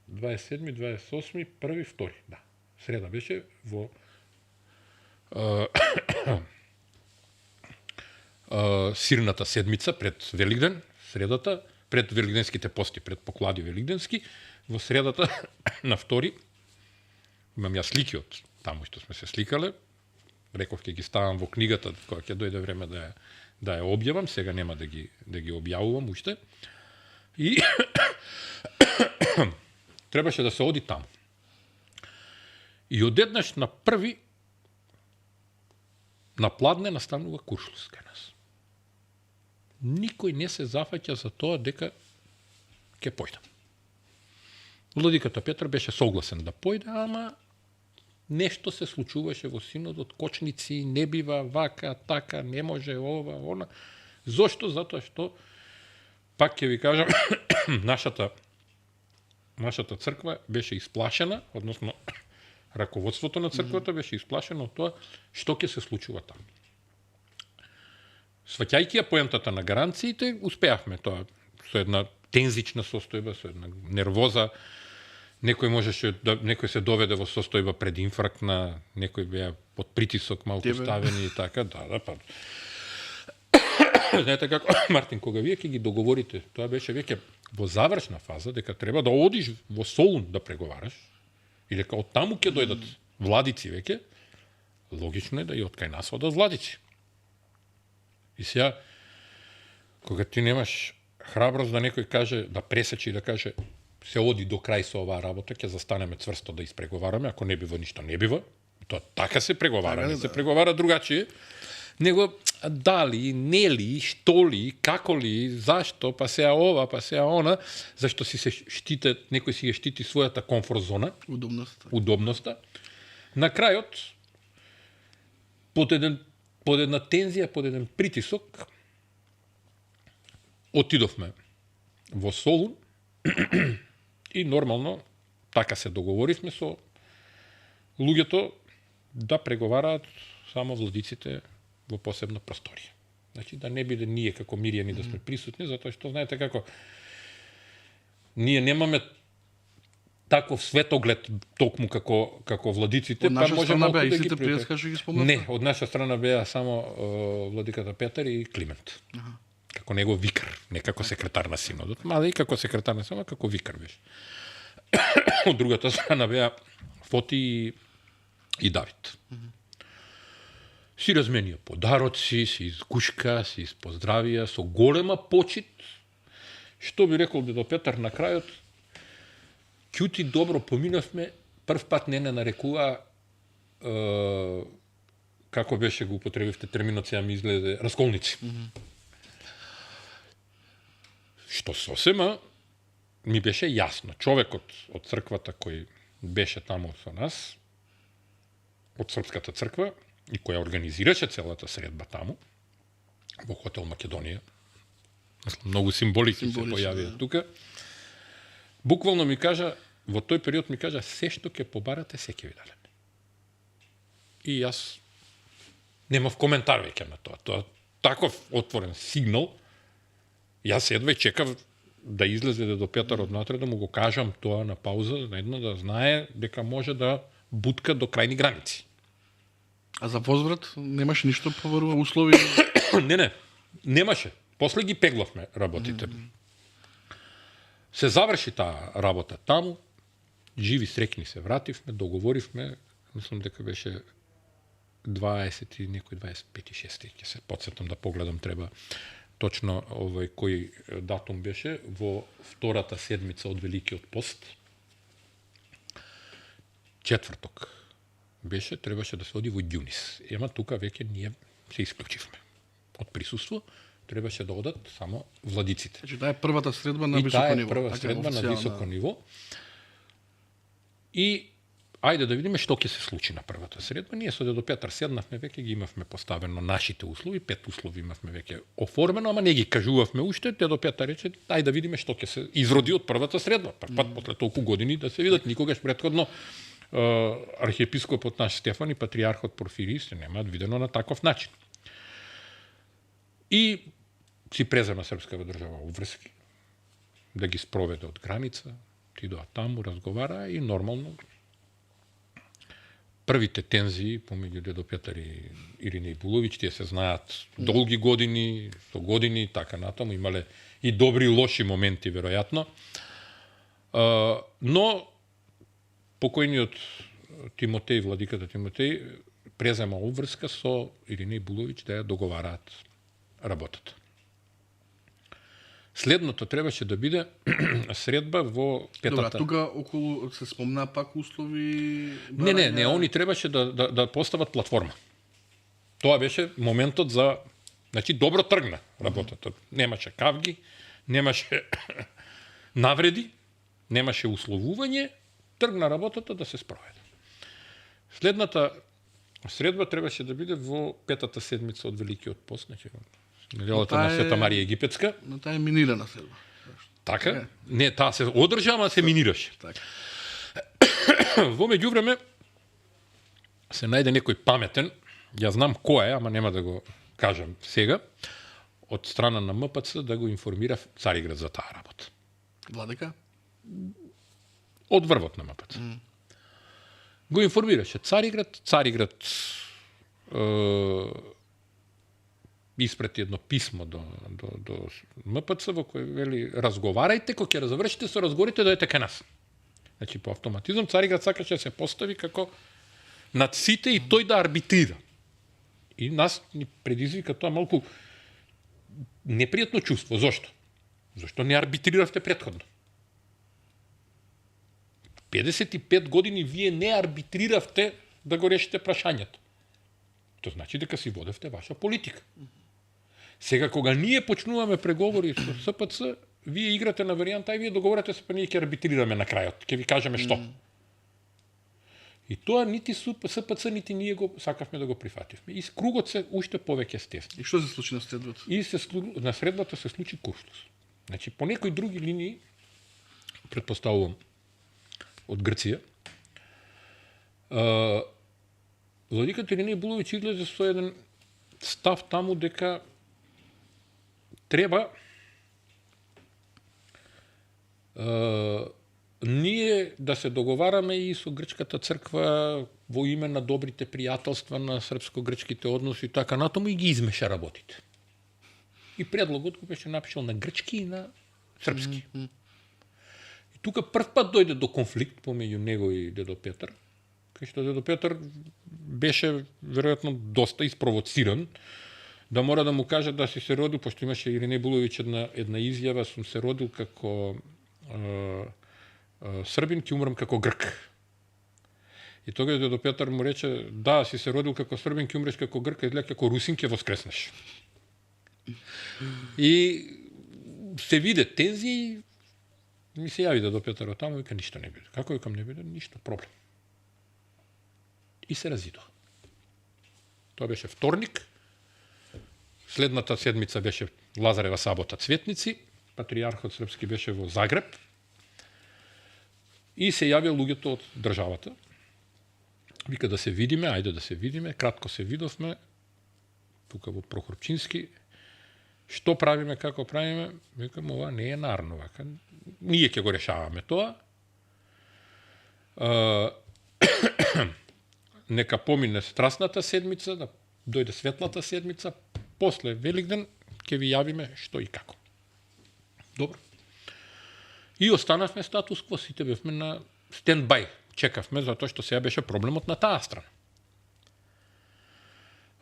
27, 28, 1, 2, да. Среда беше во сирната седмица пред Великден, средата, пред великденските пости, пред поклади великденски, во средата на 2, имам ја слики од таму што сме се сликале, реков ќе ги ставам во книгата кога ќе дојде време да ја објавам, сега нема да ги објавувам уште. И требаше да се оди таму. И одеднаш на 1 на пладне настанува куршлус кај нас. Никој не се зафаќа за тоа дека ќе појдам. Владиката Петар беше согласен да појде, ама нешто се случуваше во синодот, кочници, не бива, вака, така, не може, ова, она. Зошто? Затоа што, пак ќе ви кажам, нашата црква беше исплашена, односно раководството на црквата беше исплашено од тоа што ќе се случува таму. Сваќајќи ја поентата на гаранциите, успеавме тоа со една тензична состојба, со една нервоза. Некој се доведе во состојба пред инфарктна, некој беа под притисок малку ставени и така, да, па. Знаете како, Мартин, кога вие ќе ги договорите, тоа беше веќе во завршна фаза, дека треба да одиш во Солун да преговараш, и дека од таму ќе дојдат владици веќе, логично е да и од кај нас одат владици. И сега, кога ти немаш храброст да некој каже, да пресечи и да каже се оди до крај со оваа работа, ќе застанеме цврсто да испреговараме, ако не бива ништо не бива, тоа така се преговара, не се преговара другачие, него дали, нели, што ли, како ли, зашто, па сеа ова, па сеа она, зашто си се штите, некој си ја штити својата комфорт зона, удобноста. На крајот, под една тензија, под еден притисок, отидовме во Солун и нормално така се договоривме со луѓето да преговараат само владиците во посебна просторија. Значи да не биде ние како миријани да сме присутни, затоа што знаете како ние немаме таков светоглед токму како владиците, од наша страна беа да истите приескаше ги спомнат? Не, од наша страна беа само владиката Петар и Климент. Како негов викар, не како секретар на синодот, мада и како секретар на синодот, како викар беше. Од другата страна беа Фоти и Давид. Си разменија подароци, си изгушка, си изпоздравија, со голема почит. Што би рекол дедо Петар на крајот, ќути добро поминавме, прв пат не нарекува, како беше го употребивте терминот, сега ми изгледа, расколници. Што сосема ми беше јасно. Човекот од црквата кој беше таму со нас, од Српската црква, и која организираше целата средба таму, во хотел Македонија, многу символики се појавија тука, буквално ми кажа, во тој период ми кажа, се што ќе побарате, се ќе ви дадеме. И јас немав коментар веќе на тоа. Тоа таков отворен сигнал, јас едва чекав да излезе до Петар однатре, да му го кажам тоа на пауза, едно да знае дека може да бутка до крајни граници. А за возврат немаше ништо поварува услови? Не, немаше. После ги пеглавме работите. Се заврши таа работа таму, живи срекни се вративме, договоривме, мислам дека беше 20 и некој 25-6, ќе се потсетам да погледам, треба точно кој датум беше, во втората седмица од Великиот пост. Четврток беше, требаше да се оди во Ѓунис. Ема тука веќе ние се исклучивме од присуство, требаше да одат само владиците. Значи таа е првата средба на високо ниво. И таа е прва средба на високо ниво. И ајде да видиме што ќе се случи на првата средба. Ние со дедо Петар седнавме, веќе ги имавме поставено нашите услови, 5 услови имавме веќе оформено, ама не ги кажувавме уште. Дедо Петар рече, ајде да видиме што ќе се изроди од првата средба. Прв пат после толку години да се видат, никогаш претходно архиепископот наш Стефан и патриархот Порфирий се немаат видено на таков начин. И си презема српскава држава обврски, да ги спроведе од граница, отидоа таму, разговара и нормално првите тензии помеѓу дедо Петар и Ирина Ибуловиќ, тие се знаат долги години, со години, така натаму, имале и добри и лоши моменти, веројатно. Но покојниот Тимотеј, владиката Тимотеј, презема обврска со Ирина Ибуловиќ да ја договараат работата. Следното требаше да биде средба во петата. Добра, тука околу се спомна пак услови. Не, они требаше да постават платформа. Тоа беше моментот за, значи добро тргна работата. Немаше кавги, немаше навреди, немаше условување, тргна работата да се спроведе. Следната средба требаше да биде во петата седмица од Великиот пост, значи неделата на Света Марија Египетска. Но таа е минирана седба. Така? Не, таа се одржа, ама се минираше. Така. Во меѓувреме се најде некој паметен, ја знам кој е, ама нема да го кажам сега, од страна на МПЦ да го информира Цариград за таа работа. Владика? Од врвот на МПЦ. Го информираше Цариград, испрати едно писмо до МПЦ во кој вели разговарајте, кога ќе завршите со разговорите, дојдете кај нас. Значи по автоматизам Цариград сакаше да се постави како над сите и тој да арбитрира. И нас ни предизвика тоа малку непријатно чувство. Зошто? Зошто не арбитриравте претходно? 55 години вие не арбитриравте да го решите прашањето. Тоа значи дека си водевте ваша политика. Сега кога ние почнуваме преговори со СПЦ, вие играте на варијанта и вие договорате се, па ние ќе арбитрираме на крајот, ќе ви кажеме што. И тоа нити СПЦ, нити ние го сакавме да го прифативме. И кругот се уште повеќе стесни. И што се случи на средбата? И на средбата се случи куршлус. Значи, по некои други линии, предпоставувам, од Грција, владиката Ирина Ибуловиќ излезе со еден став таму дека треба ние да се договараме и со грчката црква во име на добрите пријателства на српско-грчките односи и така натаму и ги измеша работите. И предлогот го беше напишал на грчки и на српски. И тука прв пат дојде до конфликт помеѓу него и дедо Петар, кај што дедо Петар беше веројатно доста испровоциран да мора да му каже да си се родил, пошто имаше Ирина Ибуловиќ една изјава, сум се родил како србин, ќе умрам како грк. И тогаш дедо Петар му рече, да, си се родил како србин, ќе умреш како грк, изгледа како русин ќе воскреснеш. И се виде тензии, ми се јави дедо Петар од таму, вика ништо не биде. Како викам не биде? Ништо, проблем. И се разидоа. Тоа беше вторник. Следната седмица беше Лазарева сабота Цветници. Патриархот српски беше во Загреб. И се јавија луѓето од државата. Вика да се видиме, ајде да се видиме. Кратко се видовме. Тука во Прохорчински. Што правиме, како правиме? Викам, ова не е нарно. Вака. Ние ќе го решаваме тоа. Нека помине страстната седмица, да дојде светлата седмица, после Великден ќе ви јавиме што и како. Добро. И останавме статус кво, сите бевме на стендбај. Чекавме, затоа што сега беше проблемот на таа страна.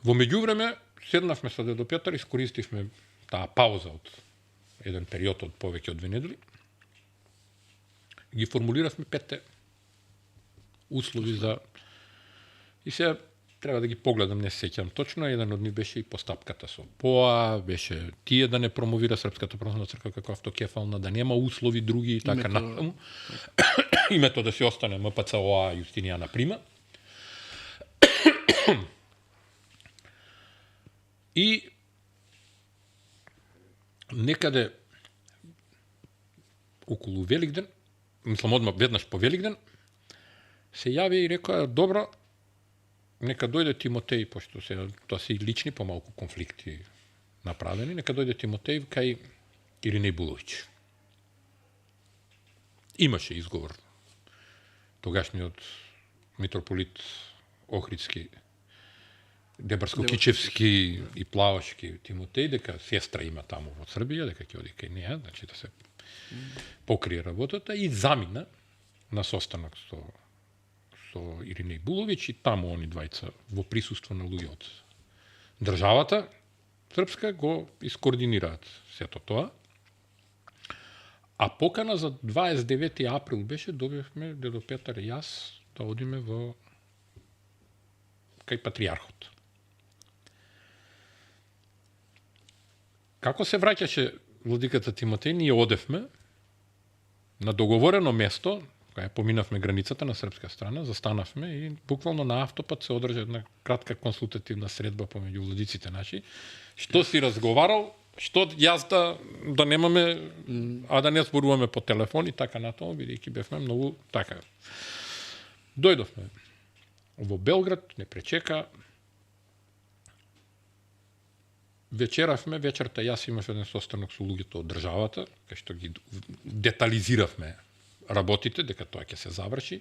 Во меѓувреме, седнавме со дедо Петар, искористивме таа пауза од еден период од повеќе од 2 недели. Ги формулиравме 5 услови за... И сега треба да ги погледам, не се сеќавам точно, еден од нив беше и постапката со ПОА, беше тие да не промовира Српската православна црква како автокефална, да нема услови други и така натаму. Името да си остане МПЦ-ОА Јустинијана Прима. И некаде околу Великден, мислам одма веднаш по Великден, се јави и рекоа, добро, нека дојде Тимотеј, пошто се тоа се лични помалку конфликти направени, нека дојде Тимотеј кај Иринеј Буловиќ. Имаше изговор тогашниот митрополит Охридски, Дебарско-Кичевски и Плавашки Тимотеј, дека сестра има таму во Србија, дека ќе оди кај неа, значи да се покрие работата и замина на состанок со Иринеј Буловиќ и таму они двајца во присуство на луѓе од државата српска го искоординираат сето тоа. А покана за 29 април беше, добивме дедо Петар и јас да одиме во кај патријархот. Како се враќаше владиката Тимотеј, ние одевме на договорено место, кај поминавме границата на српска страна, застанавме и буквално на автопат се одржа една кратка консултативна средба помеѓу владиците наши. Што си разговарал, што јас да немаме, а да не зборуваме по телефон и така натаму, бидејќи бевме многу така. Дојдовме во Белград, не пречека. Вечеравме, вечерта јас имав еден состанок со луѓето од државата, кај што ги детализиравме работите, дека тоа ќе се заврши.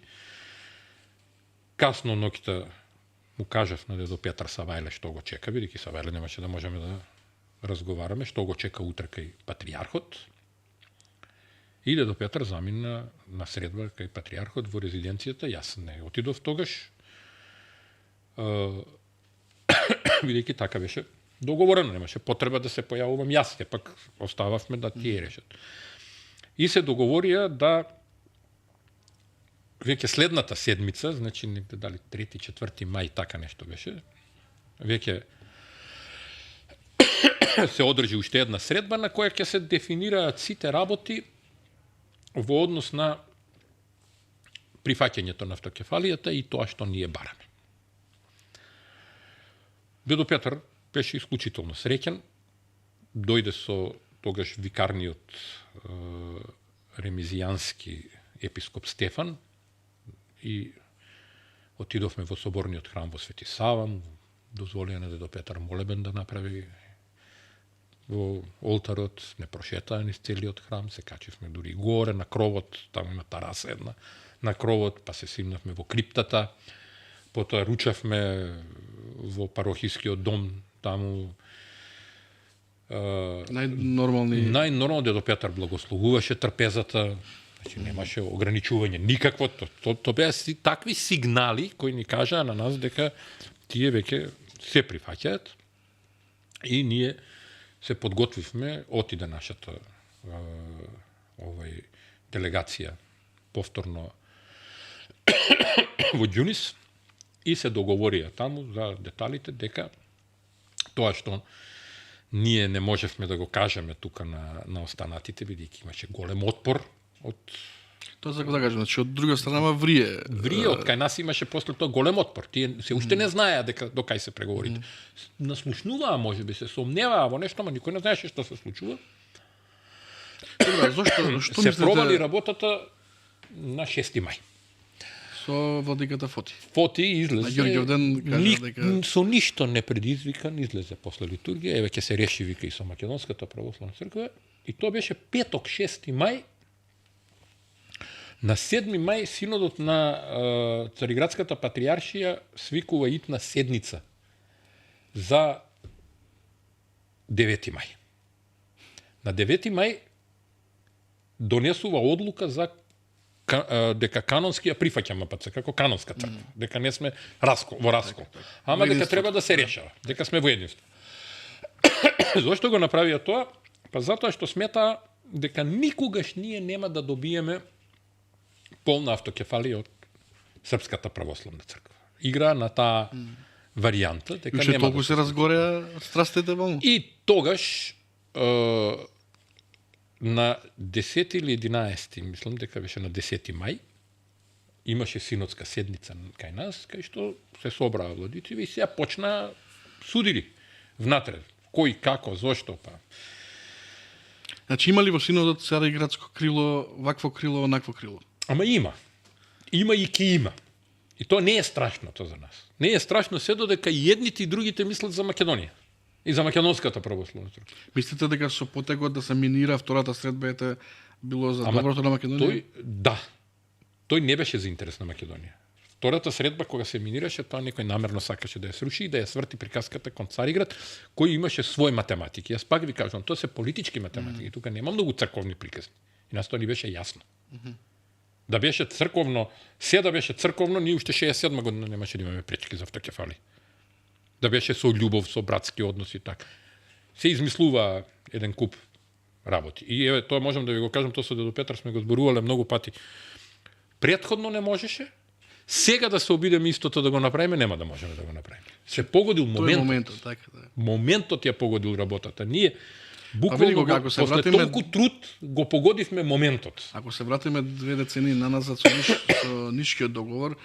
Касно ноќта му кажав на дедо Петар Савајле што го чека, бидејќи Савајле немаше да можеме да разговараме, што го чека утре кај патријархот. И дедо Петар замина на средба кај патријархот во резиденцијата. Јас не отидов тогаш, бидејќи така беше договорено, немаше потреба да се појавувам јас, пак остававме да тие решат. И се договорија да веќе следната седмица, значи негде дали 3-4 мај, така нешто беше, веќе се одржи уште една средба на која ќе се дефинираат сите работи во однос на прифаќањето на автокефалијата и тоа што ние бараме. Дедо Петар беше исклучително среќен, дојде со тогаш викарниот ремизијански епископ Стефан и отидовме во соборниот храм во Свети Сава, дозволија на дедо Петар молебен да направи во олтарот, не прошетаа низ целиот храм, се качивме дури горе на кровот, таму има тараса една на кровот, па се симнавме во криптата, потоа ручавме во парохискиот дом, таму најнормално дедо Петар благословуваше трпезата, значи немаше ограничување никакво, тоа беа такви сигнали кои ни кажаа на нас дека тие веќе се прифаќаат и ние се подготвивме, отиде нашата делегација повторно во Ѓунис и се договорија таму за деталите дека тоа што ние не можевме да го кажеме тука на останатите, бидејќи имаше голем отпор од... Тоа за да кажем, значи од друга страна врие. Врие, од кај нас имаше после тоа голем отпор. Тие се уште не знаеа дека до кај се преговорите. Наслушнуваа, можеби се сомневаа во нешто, ама никој не знаеше што се случува. Добре, зошто се провали работата на 6 мај. Со владиката Фоти. Фоти излезе. На Ѓорѓевден кажа дека со ништо не предизвикан излезе после литургија, еве ќе се реши вика и со Македонската православна црква, и тоа беше петок 6 мај. На 7 мај синодот на Цариградската патријаршија свикува итна седница за 9 мај. На 9 мај донесува одлука за дека канонски ја прифаќа МПЦ како канонска црква, дека не сме во раскол. Ама дека треба да се решава, дека сме во единство. Зошто го направија тоа? Па затоа што смета дека никогаш ние нема да добиеме полна автокефалија од Српската православна црква. Игра на таа варијанта, дека Уште нема толку се разгореа страстите во. И тогаш на 10 или 11, мислам дека беше на 10 мај, имаше синодска седница кај нас, кај што се собраа владици и сега почна судили внатре. Кој, како, зошто, па. Значи има ли во синодот Цариградско крило, вакво крило, онакво крило? Ама има. Има и ки има. И тоа не е страшно тоа за нас. Не е страшно се додека и едните и другите мислат за Македонија. И за македонската православна црква. Мислите дека со потекот да се минира втората средба било за доброто на Македонија? Тој не беше за интерес на Македонија. Втората средба кога се минираше, тоа некој намерно сакаше да ја сруши и да ја сврти приказката кон Цариград, кој имаше свој математики. Јас пак ви кажувам, тоа се политички математики. Тука нема многу црковни приказни. И нас тоа ни беше јасно. Да беше црковно, да беше црковно, ние уште 67 година немаше да имаме пречки за автокефали. Да беше со љубов, со братски односи така. Се измислува еден куп работи. И еве тоа можам да ви го кажам, тоа со Дедо Петар сме го зборувале многу пати. Претходно не можеше, сега да се обидеме истото да го направиме, нема да можеме да го направиме. Се погодил моментот. Така, да. Моментот ја погодил работата. Ние буквално после толку труд го погодивме моментот. Ако се вратиме 2 децени наназад со Нишкиот договор,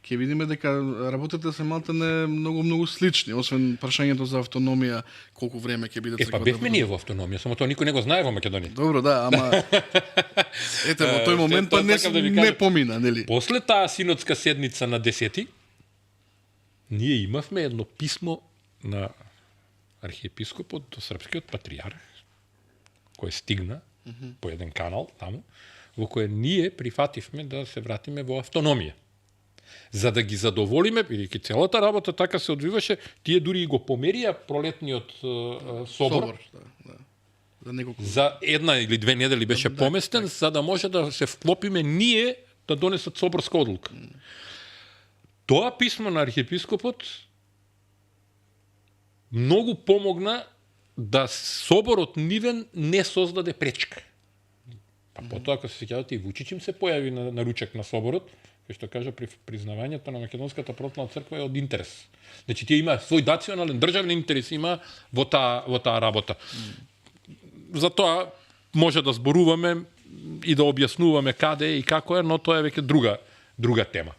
ќе видиме дека работите се малтене многу слични, освен прашањето за автономија, колку време ќе биде црквата. Па бевме ние во автономија, само тоа никој не го знае во Македонија. Добро, да, ама ете во тој момент па не помина, нели? После таа синодска седница на 10-ти, ние имавме едно писмо на архиепископот до српскиот патриарх, кој стигна по еден канал таму, во кој ние прифативме да се вратиме во автономија. За да ги задоволиме, бидејќи целата работа така се одвиваше, тие дури и го померија пролетниот собор. За 1 или 2 недели беше поместен, за да може да се вклопиме ние да донесат соборска одлука. Тоа писмо на архиепископот многу помогна да соборот нивен не создаде пречка. Па потоа, ако се сеќавате, и Вучич им се појави на ручек на соборот, кој што кажа признавањето на Македонската православна црква е од интерес. Значи тие има свој национален државен интерес има во таа работа. Затоа може да зборуваме и да објаснуваме каде и како е, но тоа е веќе друга тема.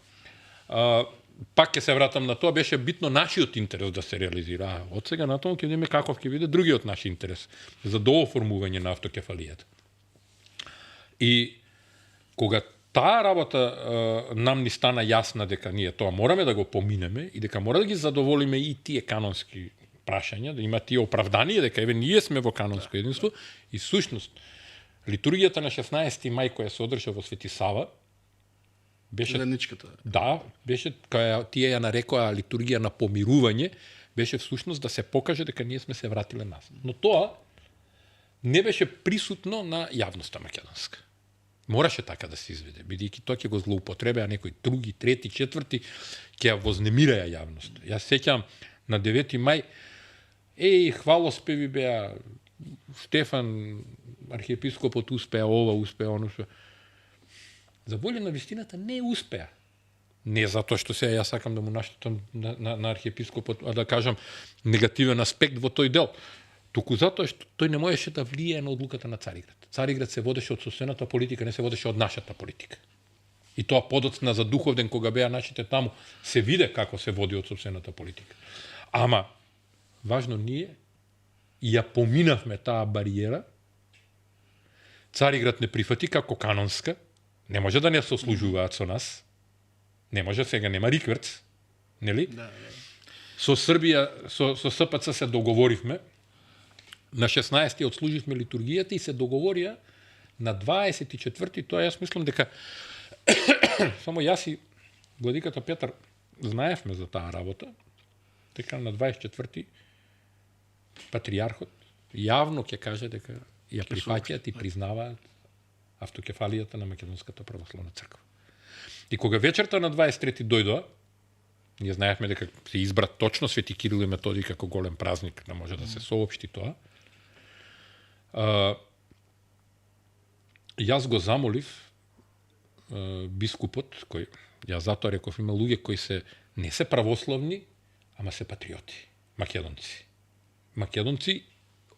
Пак ќе се вратам на тоа, беше битно нашиот интерес да се реализира. Од сега натаму ќе видиме каков ќе биде другиот наш интерес за дооформување на автокефалијата. И кога таа работа нам ни стана јасна дека ние тоа мораме да го поминеме и дека мора да ги задоволиме и тие канонски прашања, да има тие оправдание дека еве ние сме во канонско единство и сушност литургијата на 16 мај која се одржа во Свети Сава беше беше каја тие ја нарекоа литургија на помирување, беше всушност да се покаже дека ние сме се вратиле назад. Но тоа не беше присутно на јавноста македонска. Мораше така да се изведе, бидејќи тоа ќе го злоупотребеа некој други, трети, четврти, ќе ја вознемираја јавност. Јас сеќам на 9 мај, хвалоспеви беа, Стефан, архиепископот успеа ова, успеа оно. За волја на вистината не успеа. Не затоа што сега јас сакам да му наштетам на архиепископот, а да кажам негативен аспект во тој дел. Туку затоа што тој не можеше да влијае на одлуката на Цариград. Цариград се водеше од сопствената политика, не се водеше од нашата политика. И тоа подоцна за Духовден, кога беа нашите таму, се виде како се води од сопствената политика. Ама, важно ние ја поминавме таа бариера, Цариград не прифати како канонска, не може да не сослужуваат со нас, не може сега, нема рикверц, нели? Да. Со Србија, со СПЦ се договоривме, на 16-ти отслуживме литургијата и се договорија на 24-ти, тоа јас мислам дека само јас и владиката Петар знаевме за таа работа, дека на 24-ти патриархот јавно ќе каже дека ја прифаќаат и признаваат автокефалијата на Македонската православна црква. И кога вечерта на 23 дојдоа, ние знаевме дека се избра точно Свети Кирил и Методий како голем празник, да може да се соопшти тоа. Јас го замолив бискупот, кој јас затоа реков, има луѓе кои се не се православни, ама се патриоти, македонци. Македонци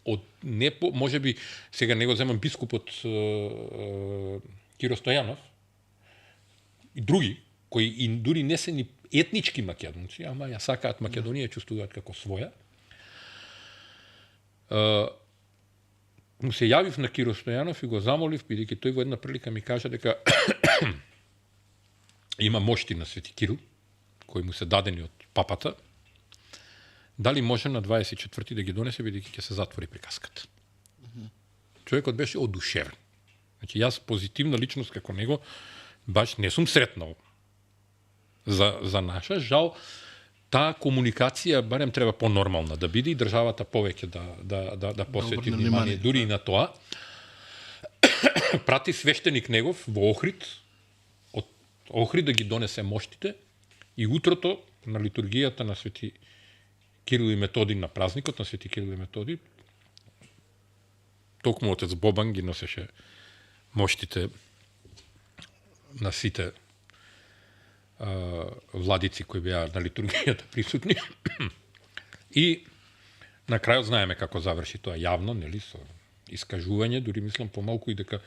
од не може би сега не го земам бискупот Киро Стојанов и други кои и дури не се ни етнички македонци, ама ја сакаат Македонија, чувствуваат како своја. Му се јавив на Киро Стојанов и го замолив, бидејќи тој во една прилика ми кажа дека има мошти на Свети Кирил, кои му се дадени од папата, дали може на 24 да ги донесе, бидејќи ќе се затвори приказката. Човекот беше одушевен. Значи, јас позитивна личност како него, баш не сум сретнал за наша. Жал, таа комуникација барем треба по-нормална да биде и државата повеќе да посвети внимание дури и на тоа. Прати свештеник негов во Охрид, од Охрид да ги донесе моштите и утрото на литургијата на Свети Кирил и Методий, на празникот на Свети Кирил и Методий, токму отец Бобан ги носеше моштите на сите владици кои беа на литургијата присутни. И на крајот знаеме како заврши тоа јавно, нели, со искажување, дури мислам помалку и дека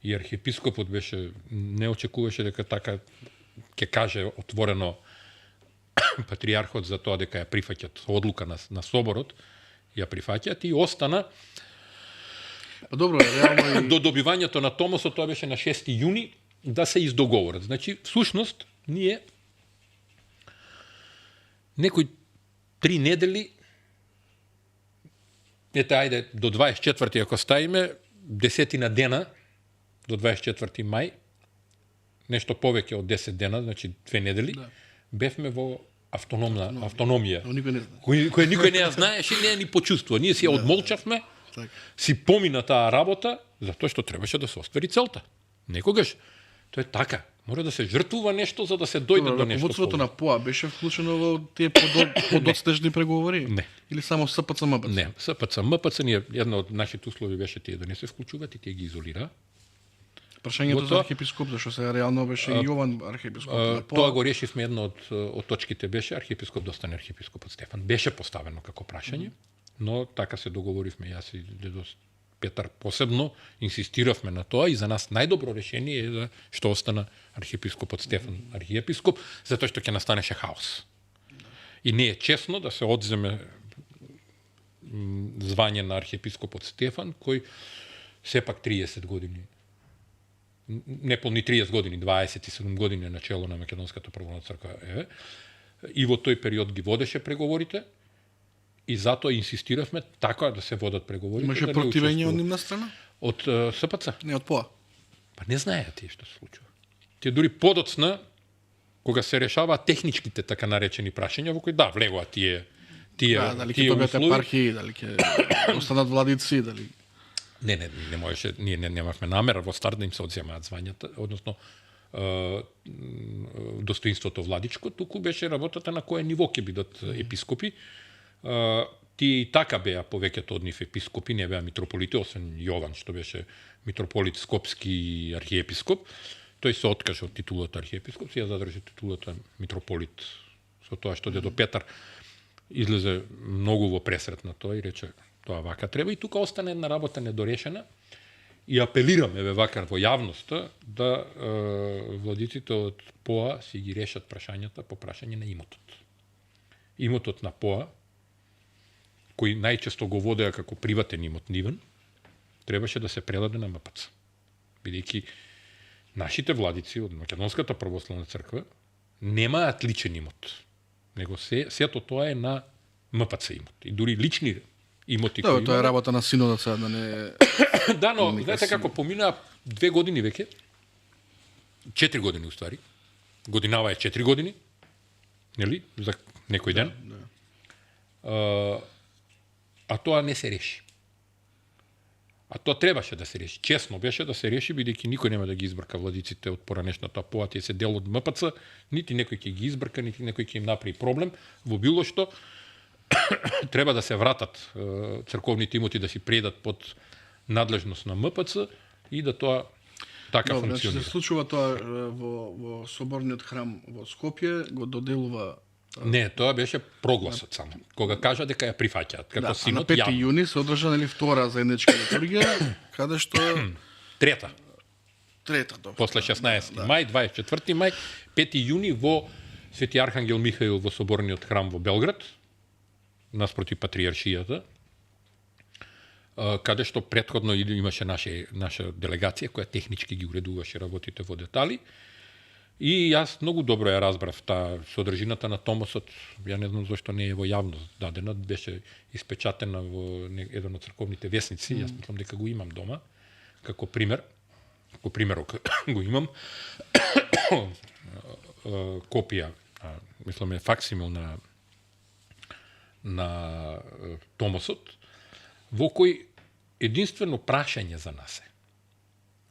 и архиепископот беше не очекуваше дека така ќе каже отворено патриархот за тоа дека ја прифаќат одлука на соборот, ја прифаќат и остана. Добро, реално до добивањето на томосот, тоа беше на 6 јуни, да се издоговорат. Значи, всушност, ние некои 3 недели, ајде, до 24 ако ставиме, 10 дена, до 24 мај, нешто повеќе од 10 дена, значи 2 недели, бевме во автономија, која никој не ја знаеше и не ја ни почувствува. Ние си ја одмолчавме, си помина таа работа, затоа што требаше да се оствари целта. Некогаш, тоа е така. Мора да се жртвува нешто за да се дојде до нешто. Ръководството на ПОА беше вклучено во тие подоцнежни преговори? Не. Или само СПЦ МПЦ? Не, СПЦ МПЦ ние една од нашите услови беше тие да не се вклучуваат и тие ги изолира. Прашањето за архиепископ, зашто се реално беше Јован архиепископ на ПОА. Тоа го решивме, една од точките беше архиепископ да остане архиепископот Стефан. Беше поставено како прашање, но така се договоривме јас и дедо Петар посебно инсистиравме на тоа и за нас најдобро решение е да што остана архиепископот Стефан архиепископ, затоа што ќе настанеше хаос. И не е честно да се одземе звање на архиепископот Стефан, кој сепак 30 години, неполни 30 години, 27 години на чело на Македонската православна црква е, и во тој период ги водеше преговорите, и затоа инсистиравме така да се водат преговорите. Имаше да противење од нивна страна? Од СПЦ? Не, од ПОА. Па не знаеа тие што се случува. Тие дури подоцна, кога се решаваат техничките така наречени прашања, во кои влегоа тие дали ќе добијат епархии, дали ќе останат владици, дали... Не можеше, ние немавме намера во старт да им се одземаат звањата, односно достоинството владичко, туку беше работата на кое ниво ќе бидат епископи. Тие и така беа повеќето од нив епископи, не беа митрополити, освен Јован, што беше митрополит Скопски архиепископ. Тој се откаже од титулата архиепископ, си ја задржи титулата митрополит, со тоа што дедо Петар излезе многу во пресрет на тоа и рече тоа вака треба. И тука остане една работа недорешена и апелираме вака во јавноста да владиците од ПОА си ги решат прашањата по прашање на имотот. Имотот на ПОА, кој најчесто го водеа како приватен имот нивен, требаше да се предаде на МПЦ. Бидејќи нашите владици од Македонската православна црква немаат личен имот, него сето тоа е на МПЦ имот. И дури лични имоти кои тоа е работа на синодот сега, да не... Да, но знаете како поминаа 2 години веќе, 4 години уствари, годинава е 4 години, нели, за некој ден, а тоа не се реши. А тоа требаше да се реши. Чесно беше да се реши, бидејќи никој нема да ги избрка владиците од поранешната ПОА, тие се дел од МПЦ, нити некој ќе ги избрка, нити некој ќе им направи проблем во било што. Треба да се вратат црковните имоти да си предат под надлежност на МПЦ и да тоа така функционира. Значи се случува тоа во соборниот храм во Скопје, го доделува. Не, тоа беше прогласот само. Кога кажа дека ја прифаќаат како синот јавно. На 5 јавно. јуни се одржа втора заедничка литургија, каде што Трета. добро. После 16 мај, 24 мај, 5 јуни во Свети Архангел Михаил во соборниот храм во Белград, наспроти патриаршијата, каде што претходно имаше наша делегација која технички ги уредуваше работите во детали. И јас многу добро ја разбрав таа содржината на томосот. Ја не знам зашто не е во јавност дадена, беше испечатена во еден од црковните весници. Јас мислам дека го имам дома како пример. Како примерок го имам. Копија, мислам е факсимил на томосот, во кој единствено прашање за нас е,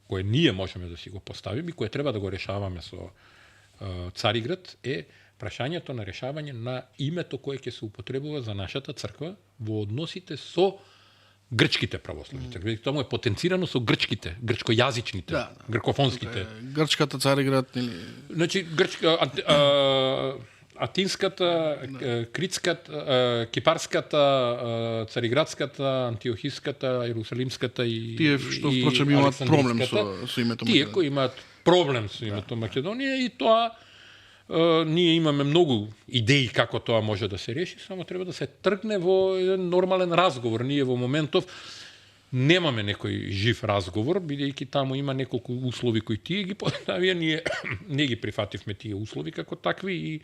кое ние можеме да си го поставиме и кое треба да го решаваме со Цариград, е прашањето на решавање на името кое ќе се употребува за нашата црква во односите со грчките православни цркви. Тоа му е потенцирано со грчките, грчкојазичните, гркофонските. Грчката Цариград или Значи атинската, критската, кипарската, цариградската, антиохиската, ерусалимската и тие што впрочем имаат проблем со името Македонија. Тие кои имаат проблем со името Македонија и тоа ние имаме многу идеи како тоа може да се реши, само треба да се тргне во еден нормален разговор. Ние во моментов немаме некој жив разговор, бидејќи таму има неколку услови кои тие ги поставија, ние не ги прифативме тие услови како такви и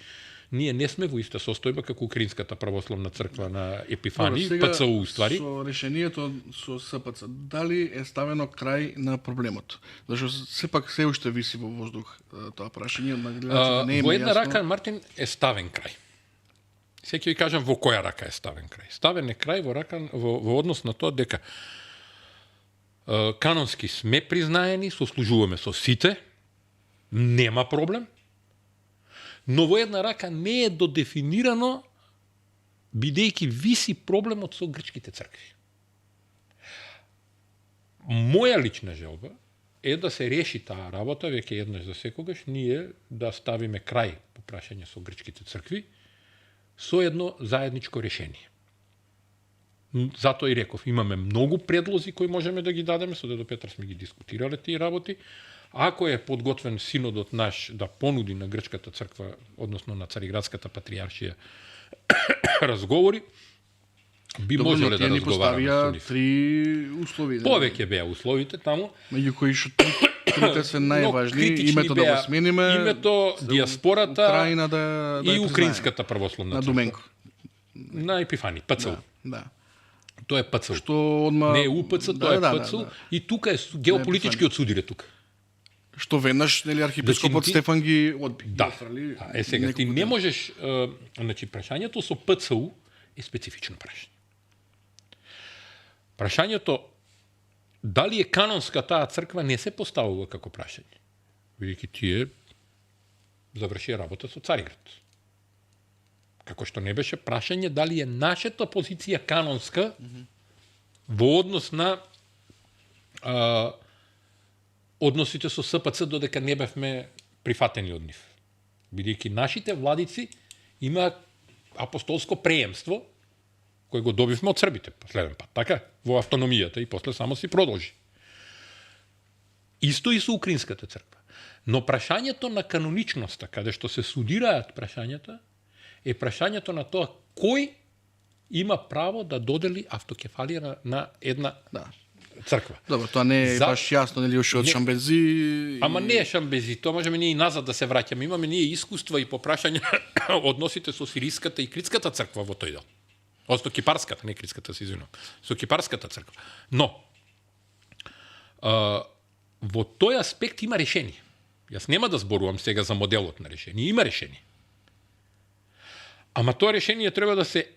ние не сме во иста состојба како Украинската православна црква на Епифани, ПЦУ уствари. Со решението со СПЦ, дали е ставено крај на проблемот? Зашто сепак се уште виси во воздух тоа прашање, на гледачите не е во една јасно. рака, Мартин, е ставен крај. Сега ќе ви кажам во која рака е ставен крај. Ставен е крај во однос на тоа дека канонски сме признаени, сослужуваме со сите, нема проблем, но во една рака не е додефинирано, бидејќи виси проблемот со грчките цркви. Моја лична желба е да се реши таа работа, веќе еднаш за секогаш, ние да ставиме крај по прашање со грчките цркви, со едно заедничко решение. Затоа и реков, имаме многу предлози кои можеме да ги дадеме, со Дедо Петар сме ги дискутирале тие работи. Ако е подготвен синодот наш да понуди на грчката црква, односно на Цариградската патриаршија, разговори, би можеле да разговараме со нив. Три услови. Повеќе беа условите таму. Меѓу кои што трите се најважни, името да го смениме, името, диаспората Украина и Украинската православна на црква. Доменко. На Епифани, ПЦУ. Да. Тоа е ПЦУ. Што одма Не е УПЦ, тоа е ПЦУ. И тука е геополитички одсудире тука. Што веднаш нели архиепископот Стефан ги одби. Да. Сега ти не можеш, значи прашањето со ПЦУ е специфично прашање. Прашањето дали е канонска таа црква не се поставува како прашање. Бидејќи тие завршија работа со Цариград. Како што не беше прашање дали е нашата позиција канонска во однос на односите со СПЦ додека не бевме прифатени од нив. Бидејќи нашите владици има апостолско преемство кој го добивме од србите последен пат, така? Во автономијата и после само си продолжи. Исто и со Украинската црква. Но прашањето на каноничноста, каде што се судираат прашањата, е прашањето на тоа кој има право да додели автокефалија на една црква. Добро, тоа не е баш јасно, нели уште од Шамбези. Ама не е Шамбези, тоа можеме ние и назад да се враќаме. Имаме ние искуства и по прашање односите со сириската и критската црква во тој дел. Одnosno кипарската, не критската, се извинувам. Со кипарската црква. Но во тој аспект има решение. Јас нема да зборувам сега за моделот на решение. Има решение. Ама тоа решение треба да се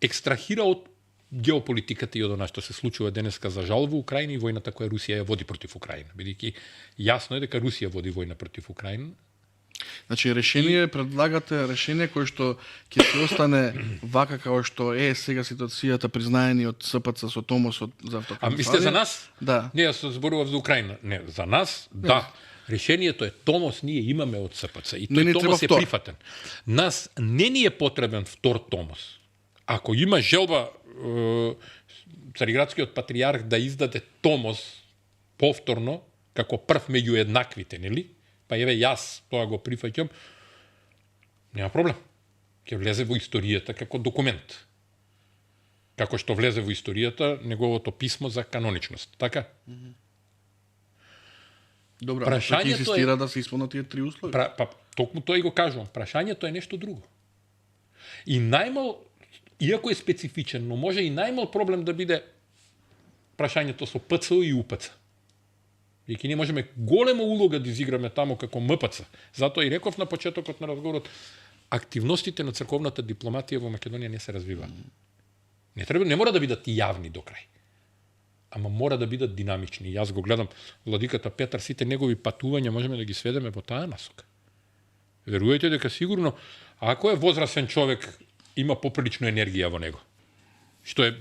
екстрахира од геополитиката и од она што се случува денеска за жал во Украина и војната која Русија ја води против Украина. Бидејќи јасно е дека Русија води војна против Украина. Значи решение предлагате решение кое што ќе се остане вака како што е сега ситуацијата признаени од СПЦ со Томосот за автократија. А мислите за нас? Да. Не, јас зборував за Украина. Не, за нас, да. Решението е Томос ние имаме од СПЦ и тој Томос е прифатен. Нас не ни е потребен втор Томос. Ако има желба Цариградскиот патриарх да издаде Томос повторно како прв меѓу еднаквите, нели? Па еве јас тоа го прифаќам. Нема проблем. Ќе влезе во историјата како документ. Како што влезе во историјата неговото писмо за каноничност, така? Добро, прашањето ќе инсистира да се исполнат тие три услови. Па токму тоа и го кажувам. Прашањето е нешто друго. И најмал, иако е специфичен, но може и најмал проблем да биде прашањето со ПЦУ и УПЦ. Веќе ние можеме голема улога да изиграме таму како МПЦ. Затоа и реков на почетокот на разговорот, активностите на црковната дипломатија во Македонија не се развиваат. Не мора да бидат јавни до крај. Ама мора да бидат динамични. Јас го гледам владиката Петар, сите негови патувања можеме да ги сведеме во таа насока. Верувајте дека сигурно, ако е возрасен човек, има поприлично енергија во него. Што е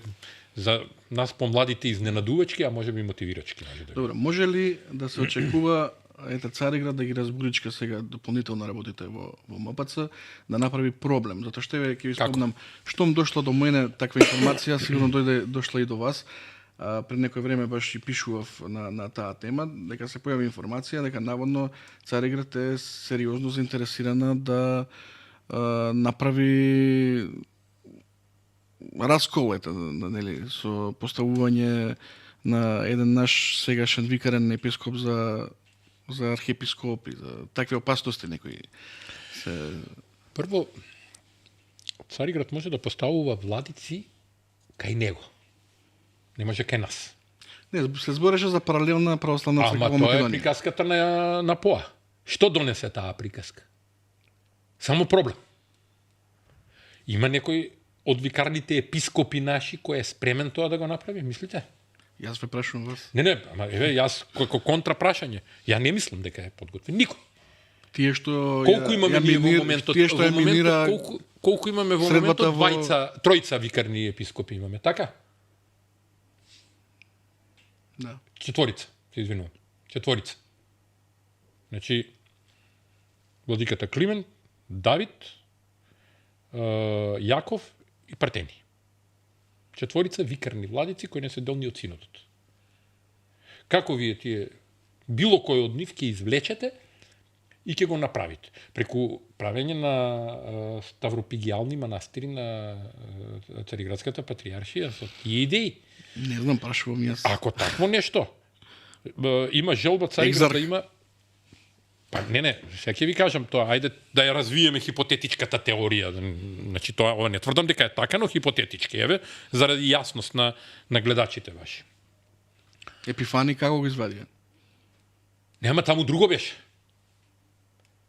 за нас помладите изненадувачки, а може би мотивирачки. Добро, може ли да се очекува Цариград да ги разбуричка сега дополнително работите во МПЦ, да направи проблем? Затоа што ќе ви спомнам, штом дошла до мене таква информација, сигурно дошла и до вас. Пред некој време баш и пишував на таа тема, дека се појави информација дека наводно Цариград е сериозно заинтересирана да направи раскол, нели, со поставување на еден наш сегашен викарен епископ за архиепископ и за такви опасности некои се... Прво, Цариград може да поставува владици кај него. Не може кај нас. Не, се збореше за паралелна православна црква во Македонија. Ама тоа е приказката на ПОА. Што донесе таа приказка? Само проблем. Има некој од викарните епископи наши кој е спремен тоа да го направи, мислите? Јас ве прашувам вас. Не, ама еве јас како контрапрашање. Ја не мислам дека е подготвен. Никој. Тие што колку имаме ние во моментот? Тие што еминира колку имаме во моментот? Тројца викарни епископи имаме, така? Да. Четворица, се извинувам. Четворица. Значи, владиката Климент, Давид, Јаков и Партени. Четворица викарни владици кои не се делни од синодот. Како вие тие, било кој од нив ќе извлечете и ќе го направите? Преку правење на ставропигијални манастири на Цариградската патриаршија со тие идеи. Не знам, прашувам јас. Ако такво нешто, има желба Цариград да има... Па не, сега ќе ви кажам тоа, ајде да ја развиеме хипотетичката теорија. Значи тоа, ова не тврдам дека е така, но хипотетички, еве, заради јасност на гледачите ваши. Епифани како го извадија? Нема, таму друго беше.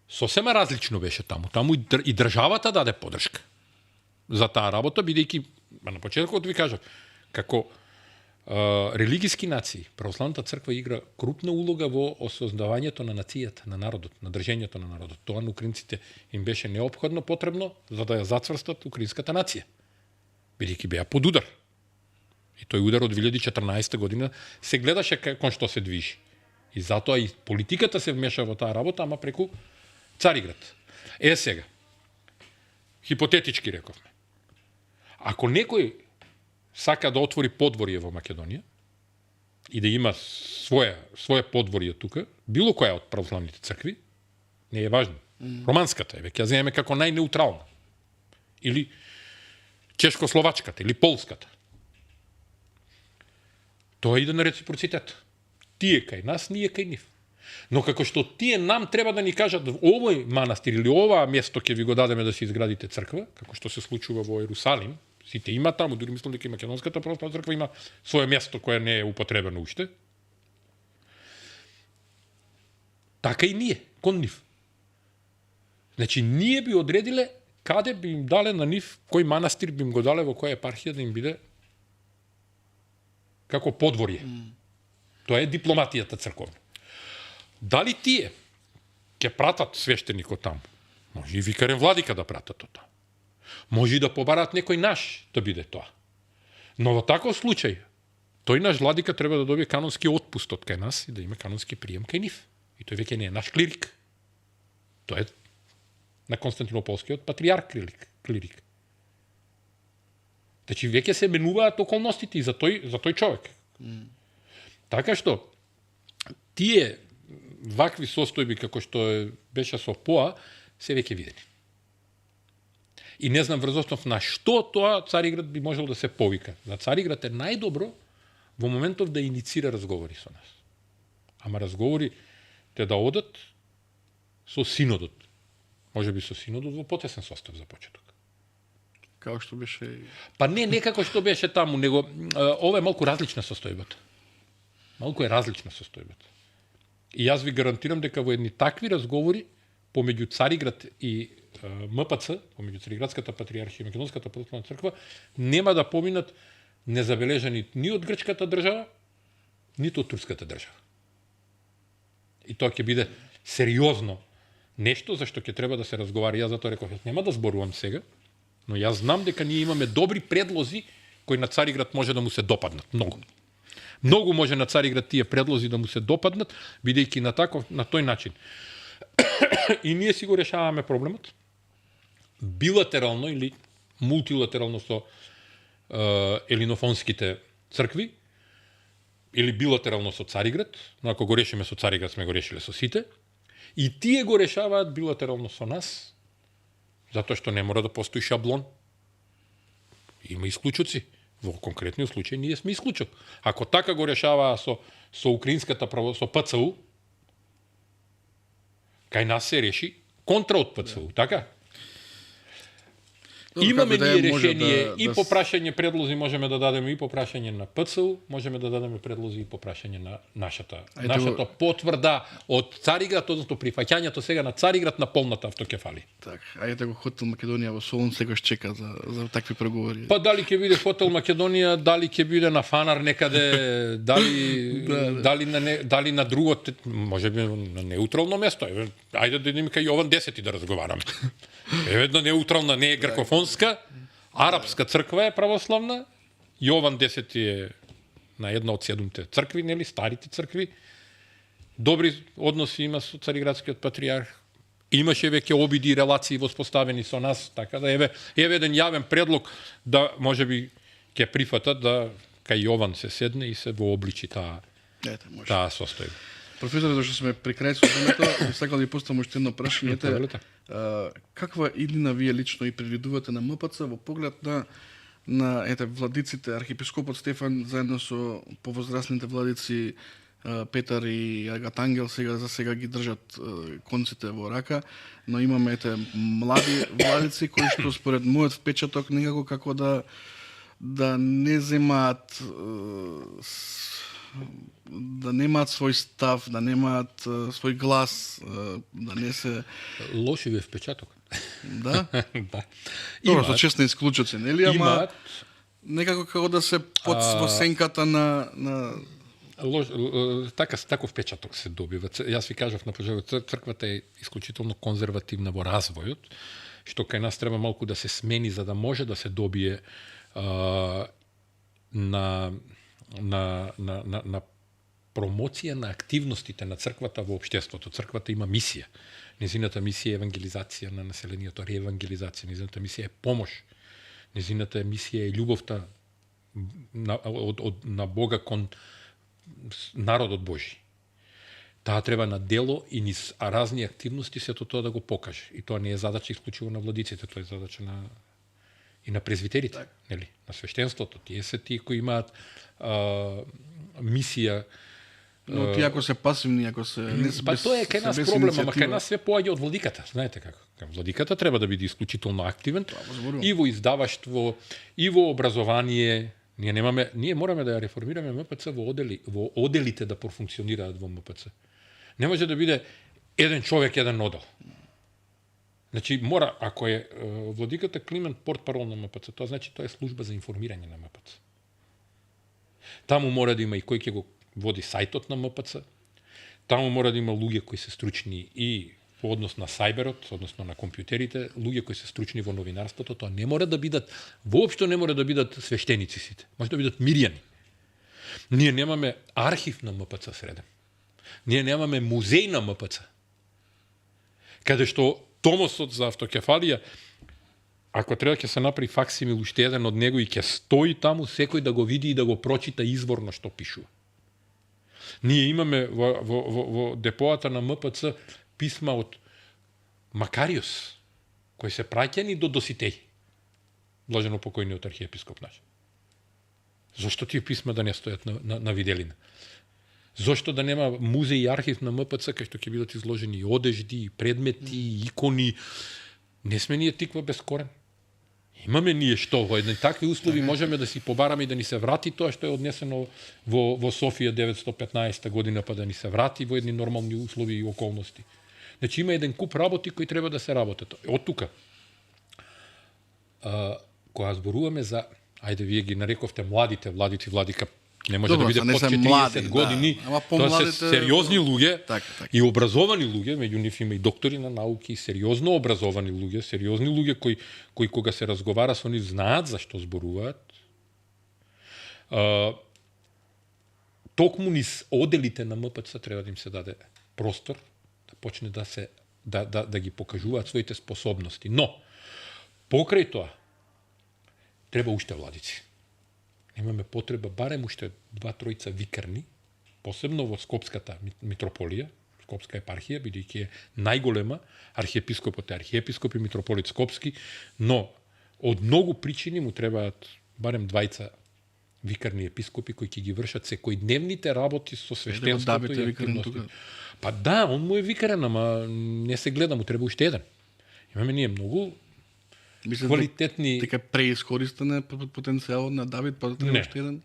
Сосема различно беше таму. Таму и државата даде поддршка за таа работа, бидејќи, на почетокот ви кажав, како религиски нации, православната црква игра крупна улога во осознавањето на нацијата, на народот, на држењето на народот. Тоа на украинците им беше неопходно потребно за да ја зацврстат украинската нација. Бидејќи беа под удар. И тој удар од 2014 година се гледаше кон што се движи. И затоа и политиката се вмеша во таа работа, ама преку Цариград. Сега, хипотетички рековме. Ако некој сака да отвори подворје во Македонија и да има своje подворје тука, било која од православните цркви, не е важно. Романската е, веќе ја земеме како најнеутрална. Или чешко-словачката, или полската. Тоа иде на реципроцитет. Тие кај нас, ние кај нив. Но како што тие нам треба да ни кажат овој манастир или ова место ќе ви го дадеме да се изградите црква, како што се случува во Ерусалим, сите има таму, дури мислам дека и Македонската православна црква има свое место кое не е употребено уште. Така и ние, кон нив. Значи, ние би одредиле каде би им дале на нив, кој манастир би им го дале во која епархија да им биде како подворје. Тоа е дипломатијата црковна. Дали тие ќе пратат свештеникот таму? Може и викарен владика да пратат тоа. Може и да побарат некој наш да биде тоа. Но во таков случај, тој наш владика треба да добие канонски отпуст од кај нас и да има канонски прием кај нив. И тој веќе не е наш клирик. Тој е на Константинополскиот патриарх клирик. Значи веќе се менуваат околностите и за тој човек. Така што тие вакви состојби како што беше со ПОА се веќе видени. И не знам врз основ на што тоа Цариград би можел да се повика. За Цариград е најдобро во моментов да иницира разговори со нас. Ама разговори те да одат со синодот. Може би со синодот во потесен состав за почеток. Како што беше... Па не како што беше таму, него ова е малку различна состојбата. Малку е различна состојбата. И јас ви гарантирам дека во едни такви разговори помеѓу Цариград и МПЦ, помеѓу Цариградската патриархија и Македонската православна црква, нема да поминат незабележани ни од грчката држава, ниту од турската држава. И тоа ќе биде сериозно нешто за што ќе треба да се разговара. Јас затоа реков, нема да зборувам сега, но јас знам дека ние имаме добри предлози кои на Цариград може да му се допаднат многу. Многу може на Цариград тие предлози да му се допаднат, бидејќи на тој начин. И ние си го решаваме проблемот билатерално или мултилатерално со елинофонските цркви или билатерално со Цариград, но ако го решиме со Цариград сме го решиле со сите, и тие го решаваат билатерално со нас, затоа што не мора да постои шаблон. Има исклучоци. Во конкретниот случај ние сме исклучок. Ако така го решаваа со украинската со ПЦУ, кај нас се реши контра од ПЦУ, така? Имаме ние решение и по прашање предлози можеме да дадеме и по прашање на ПЦУ, можеме да дадеме предлози и по прашање на нашата потврда од Цариград, односно прифаќањето сега на Цариград на полната автокефалија. Така, ајде го Хотел Македонија во Солун секој чека за такви преговори. Па дали ќе биде Хотел Македонија, дали ќе биде на Фанар некаде, дали на друго, можеби на неутрално место. Ајде да идеме кај Јован 10 да разговараме. Една неутрална, не е гркофонска, арапска црква е православна, Јован 10 е на една од 7 цркви, нели, старите цркви. Добри односи има со Цариградскиот патриарх. Имаше веќе обиди и релации воспоставени со нас, така да еве еден јавен предлог да можеби ќе прифатат да кај Јован се седне и се вообличи таа состојба. Професоре, зашто сме при крај со времето, сакал да ви поставам уште едно прашање. Каква иднина вие лично и предвидувате на МПЦ во поглед на владиците, архиепископот Стефан заедно со повозрастните владици Петар и Агатангел за сега ги држат конците во рака, но имаме млади владици кои што според мојот впечаток некако како да не земаат да немаат свој став, да немаат свој глас, да не се... Лоши ви е впечаток. Да? Да. Добро, со честни исклучоци, нели? Ама некако како да се во сенката на... Таков впечаток се добива. Јас ви кажав на почетокот, црквата е исклучително конзервативна во развојот, што кај нас треба малку да се смени за да може да се добие на промоција на активностите на црквата во општеството. Црквата има мисија. Незината мисија е евангелизација на населението, реевангелизација. Незината мисија е помош. Незината мисија е љубовта на Бога кон народот Божи. Таа треба на дело и низ разни активности сето тоа да го покаже. И тоа не е задача исклучиво на владиците, тоа е задача и на презвитерите, нели, на свештенството. Тие се тие кои имаат мисија. Но тие ако се пасивни, ако се Па тоа е кај нас проблема, ама кај нас све поаѓа од владиката, знаете како. Владиката треба да биде исклучително активен и во издаваштво, и во образование. Ние мораме да ја реформираме МПЦ во оделите да профункционираат во МПЦ. Не може да биде еден човек, еден одел. Значи, мора, ако е владиката Климент портпарол на МПЦ, тоа значи тоа е служба за информирање на МПЦ. Таму мора да има и кој ќе го води сајтот на МПЦ. Таму мора да има луѓе кои се стручни и по однос на сајберот, односно на компјутерите, луѓе кои се стручни во новинарството, тоа не мора да бидат, воопшто не мора да бидат свештеници сите. Може да бидат мирјани. Ние немаме архив на МПЦ Средем. Ние немаме музеј на МПЦ. Каде што томосот за автокефалија, ако треба ќе се направи факсимил уште еден од него и ќе стои таму секој да го види и да го прочита изворно што пишува. Ние имаме во депоата на МПЦ писма од Макариус, кои се праќани до Доситеј, блажено покојниот архиепископ наш. Зошто тие писма да не стојат на виделина? Зошто да нема музеј и архив на МПЦ кај што ќе бидат изложени и одежди, и предмети, и икони? Не сме ние тиква без корен. Имаме ние што, во едни такви услови можеме да си побараме и да ни се врати тоа што е однесено во Софија 915 година, па да ни се врати во едни нормални услови и околности. Значи има еден куп работи кои треба да се работат. Од тука, кога зборуваме за, ајде вие ги нарековте младите, Владика не може да биде под 40 години, тоа се сериозни луѓе и образовани луѓе, меѓу нив има и доктори на науки, сериозно образовани луѓе, сериозни луѓе кои кога се разговара со нив знаат за што зборуваат. Токму низ оделите на МПЦ треба да им се даде простор, да почне да ги покажуваат своите способности. Но, покрај тоа, треба уште владици. Имаме потреба барем уште 2-3 викарни, посебно во Скопската митрополија, Скопска епархија, бидејќи е најголема, архиепископот е архиепископ и митрополит Скопски, но од многу причини му требаат барем 2 викарни епископи кои ќе ги вршат секојдневните работи со свештенството и активности. Па да, он му е викарен, ама не се гледа, му треба уште еден. Имаме ние многу квалитетни... Дека преискористен е потенцијалот на Давид, па да треба уште еден?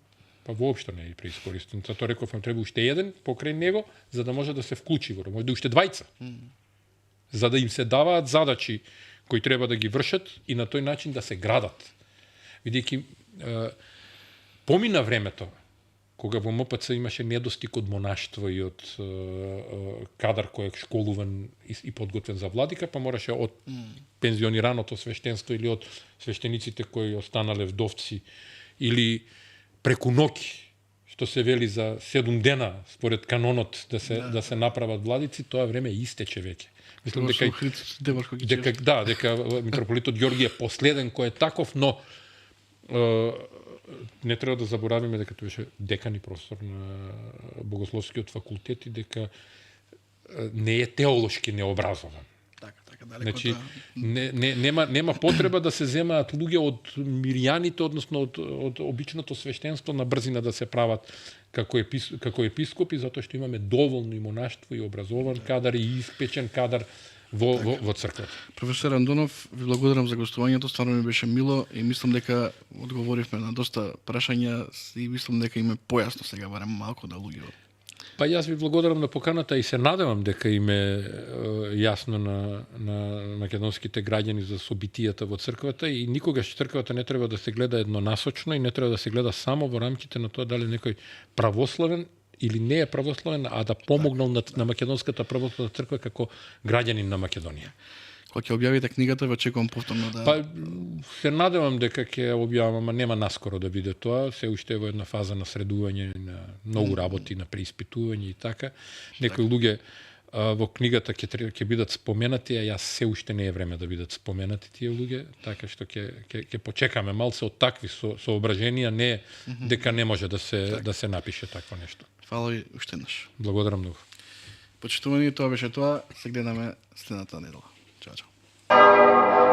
Па воопшто не е преискористен. Затоа реков, треба уште еден покрај него, за да може да се вклучи во може да уште 2. За да им се даваат задачи кои треба да ги вршат и на тој начин да се градат. Видејќи помина времето кога во МПЦ имаше недостиг од монаштво и од кадар кој е школуван и подготвен за владика, па мораше од пензионираното свештенство или од свештениците кои останале вдовци или преку ноќ, што се вели за 7 дена според канонот да се направат владици, тоа време истече веќе. Мислам дека митрополитот Ѓорги е последен кој е таков, но не треба да заборавиме дека тој беше декан и професор на Богословскиот факултет и дека не е теолошки необразован. Далеко. Значи, нема потреба да се земаат луѓе од мирјаните, односно од обичното свештенство на брзина да се прават како епископи, затоа што имаме доволно и монаштво и образован кадар и испечен кадар во црквата. Професор Андонов, ви благодарам за гостувањето, стварно ми беше мило и мислам дека одговоривме на доста прашања и мислам дека им е појасно сега барем малку да луѓе. Па јас ви благодарам на поканата и се надевам дека им е јасно на македонските граѓани за собитијата во црквата и никогаш црквата не треба да се гледа еднонасочно и не треба да се гледа само во рамките на тоа дали некој православен или не е православен, а да помогнал на македонската православна црква како граѓанин на Македонија. Кога ќе објавите книгата, ве чекувам повторно да... Па се надевам дека ќе објавам, ама нема наскоро да биде тоа, се уште е во една фаза на средување, на многу работи, на преиспитување и така. Некои луѓе во книгата ќе бидат споменати, а јас се уште не е време да бидат споменати тие луѓе, така што ќе почекаме малце од такви соображенија, не дека не може да се напише такво нешто. Фала ви уште еднаш. Благодарам многу. Почитувани, тоа беше тоа. Се гледаме следната недела. Чао, чао.